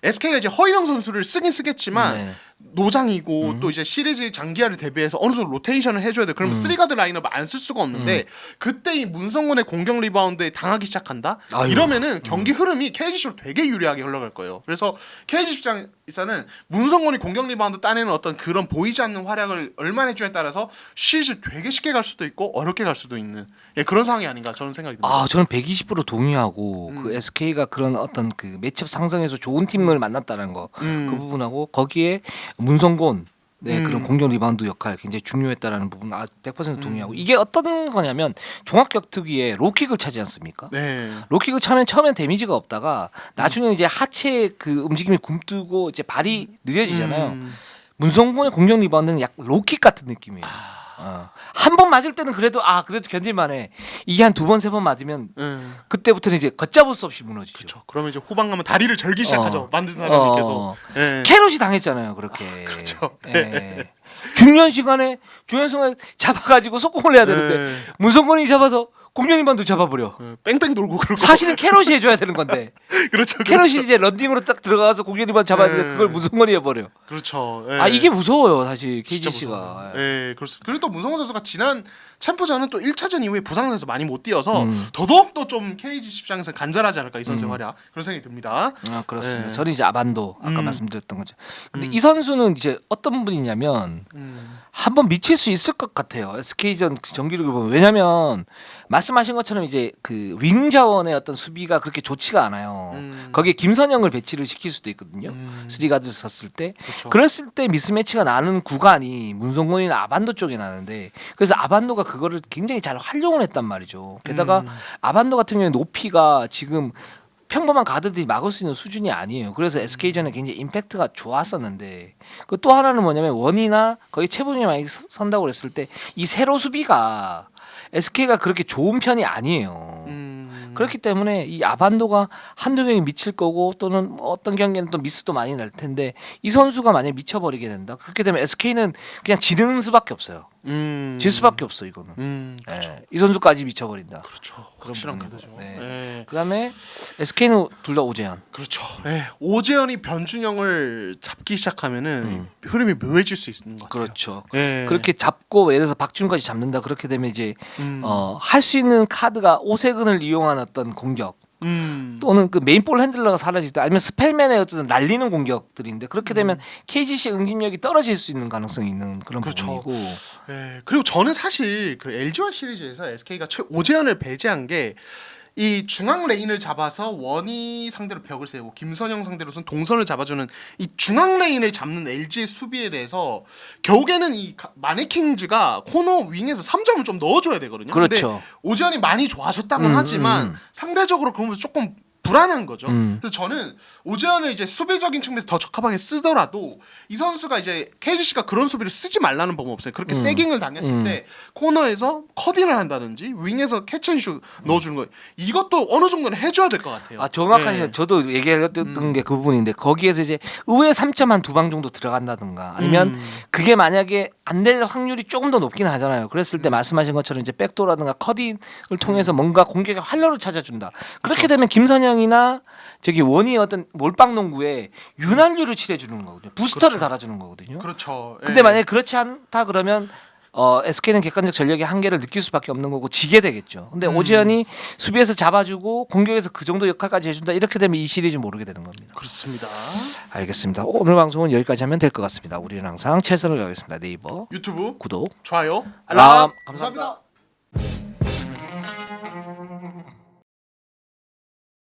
SK가 이제 허일영 선수를 쓰긴 쓰겠지만 네. 노장이고 또 이제 시리즈 장기화를 대비해서 어느 정도 로테이션을 해줘야 돼. 그럼 3가드 라인업을 안 쓸 수가 없는데 그때 이 문성곤의 공격 리바운드에 당하기 시작한다. 아유. 이러면은 경기 흐름이 KGC로 되게 유리하게 흘러갈 거예요. 그래서 KGC 입장에서는 문성곤이 공격 리바운드 따내는 어떤 그런 보이지 않는 활약을 얼마나 해주냐에 따라서 시리즈 되게 쉽게 갈 수도 있고 어렵게 갈 수도 있는 그런 상황이 아닌가 저는 생각이 듭니다. 저는 120% 동의하고 그 SK가 그런 어떤 그 매첩 상승에서 좋은 팀을 만났다는 거 그 부분하고 거기에 문성곤 그런 공격 리바운드 역할 굉장히 중요했다라는 부분 100% 동의하고 이게 어떤 거냐면 종합격투기에 로킥을 차지 않습니까? 네. 로킥을 차면 처음엔 데미지가 없다가 나중에 이제 하체 그 움직임이 굼뜨고 이제 발이 느려지잖아요. 문성곤의 공격 리바운드는 약 로킥 같은 느낌이에요. 한 번 맞을 때는 그래도 견딜만해. 이게 한 2번 3번 맞으면 그때부터는 이제 걷잡을 수 없이 무너지죠. 그렇죠. 그러면 이제 후반 가면 다리를 절기 시작하죠. 만든 사람이 계속. 캐롯이 당했잖아요. 그렇게. 그렇죠. 중요한 시간에 중요한 순간 잡아가지고 속공을 해야 되는데 문성곤이 잡아서 공격리반도 잡아버려. 뺑뺑 돌고 그러고. 사실은 캐럿이 해줘야 되는 건데 그렇죠. 캐럿이 이제 런닝으로 딱 들어가서 공격리반 잡아야 되는데 그걸 문성원이 해버려. 그렇죠. 예. 아 이게 무서워요 사실 진짜 KGC가. 무서워요. 예, 그렇습니다. 그리고 또 문성원 선수가 지난 챔프전은 또 1차전 이후에 부상돼서 많이 못 뛰어서 더더욱 또 좀 KGC 입장에서 간절하지 않을까 이 선수의 활약 그런 생각이 듭니다. 아 그렇습니다. 예. 저는 이제 아반도 아까 말씀드렸던 거죠. 근데 이 선수는 이제 어떤 분이냐면 한번 미칠 수 있을 것 같아요. SK전 정기력을 보면 왜냐면 말씀하신 것처럼 이제 그 윙 자원의 어떤 수비가 그렇게 좋지가 않아요. 거기에 김선영을 배치를 시킬 수도 있거든요. 스리가드 섰을 때 그렇죠. 그랬을 때 미스매치가 나는 구간이 문성곤이나 아반도 쪽에 나는데 그래서 아반도가 그거를 굉장히 잘 활용을 했단 말이죠. 게다가 아반도 같은 경우에 높이가 지금 평범한 가드들이 막을 수 있는 수준이 아니에요. 그래서 SK전에 굉장히 임팩트가 좋았었는데 그 또 하나는 뭐냐면 원이나 거의 최분이 많이 선다고 그랬을 때 이 세로 수비가 SK가 그렇게 좋은 편이 아니에요. 그렇기 때문에 이 아반도가 한두 경기 미칠 거고 또는 어떤 경기는 또 미스도 많이 날 텐데 이 선수가 만약에 미쳐버리게 된다. 그렇게 되면 SK는 그냥 지는 수밖에 없어요. 질 수밖에 없어 이거는. 그렇죠. 이 선수까지 미쳐버린다. 그렇죠. 확실한 부분이고. 카드죠. 네. 예. 그다음에 SK는 둘 다 오재현. 그렇죠. 예. 오재현이 변준영을 잡기 시작하면은 흐름이 묘해질 수 있는 것 같아요. 그렇죠. 예. 그렇게 잡고 예를 들어서 박준까지 잡는다. 그렇게 되면 이제 할 수 있는 카드가 오세근을 이용한 어떤 공격 또는 그 메인볼 핸들러가 사라지다 아니면 스펠맨의 어떤 날리는 공격들인데 그렇게 되면 KGC의 응집력이 떨어질 수 있는 가능성이 있는 그런 그렇죠. 부분이고 예. 그리고 저는 사실 그 LG와 시리즈에서 SK가 오재현을 배제한 게 이 중앙 레인을 잡아서 원희 상대로 벽을 세우고 김선영 상대로선 동선을 잡아주는 이 중앙 레인을 잡는 LG의 수비에 대해서 결국에는 이 마네킹즈가 코너 윙에서 3점을 좀 넣어줘야 되거든요. 그렇죠. 근데 오재현이 많이 좋아졌다고는 하지만 상대적으로 그러면서 조금 불안한 거죠. 그래서 저는 오재현을 이제 수비적인 측면에서 더 적합하게 쓰더라도 이 선수가 이제 KGC가 그런 수비를 쓰지 말라는 법은 없어요. 그렇게 세깅을 당했을 때 코너에서 컷인을 한다든지 윙에서 캐치앤슛 넣어주는 거 이것도 어느 정도는 해줘야 될 것 같아요. 아 정확하게 예. 저도 얘기했던 게 그 부분인데 거기에서 이제 의외 3점 한 두 방 정도 들어간다든가 아니면 그게 만약에 안 될 확률이 조금 더 높긴 하잖아요. 그랬을 때 말씀하신 것처럼 이제 백도라든가 컷인을 통해서 뭔가 공격의 활로를 찾아준다. 그렇게 되면 김선영이나 저기 원희 어떤 몰빵 농구에 윤활유를 칠해주는 거거든요. 부스터를 달아주는 거거든요. 그렇죠. 예. 근데 만약에 그렇지 않다 그러면 SK는 객관적 전력의 한계를 느낄 수밖에 없는 거고 지게 되겠죠. 근데 오재현이 수비에서 잡아주고 공격에서 그 정도 역할까지 해준다. 이렇게 되면 이 시리즈 모르게 되는 겁니다. 그렇습니다. 알겠습니다. 오늘 방송은 여기까지 하면 될 것 같습니다. 우리는 항상 최선을 다하겠습니다. 네이버 유튜브 구독 좋아요 알람. 감사합니다.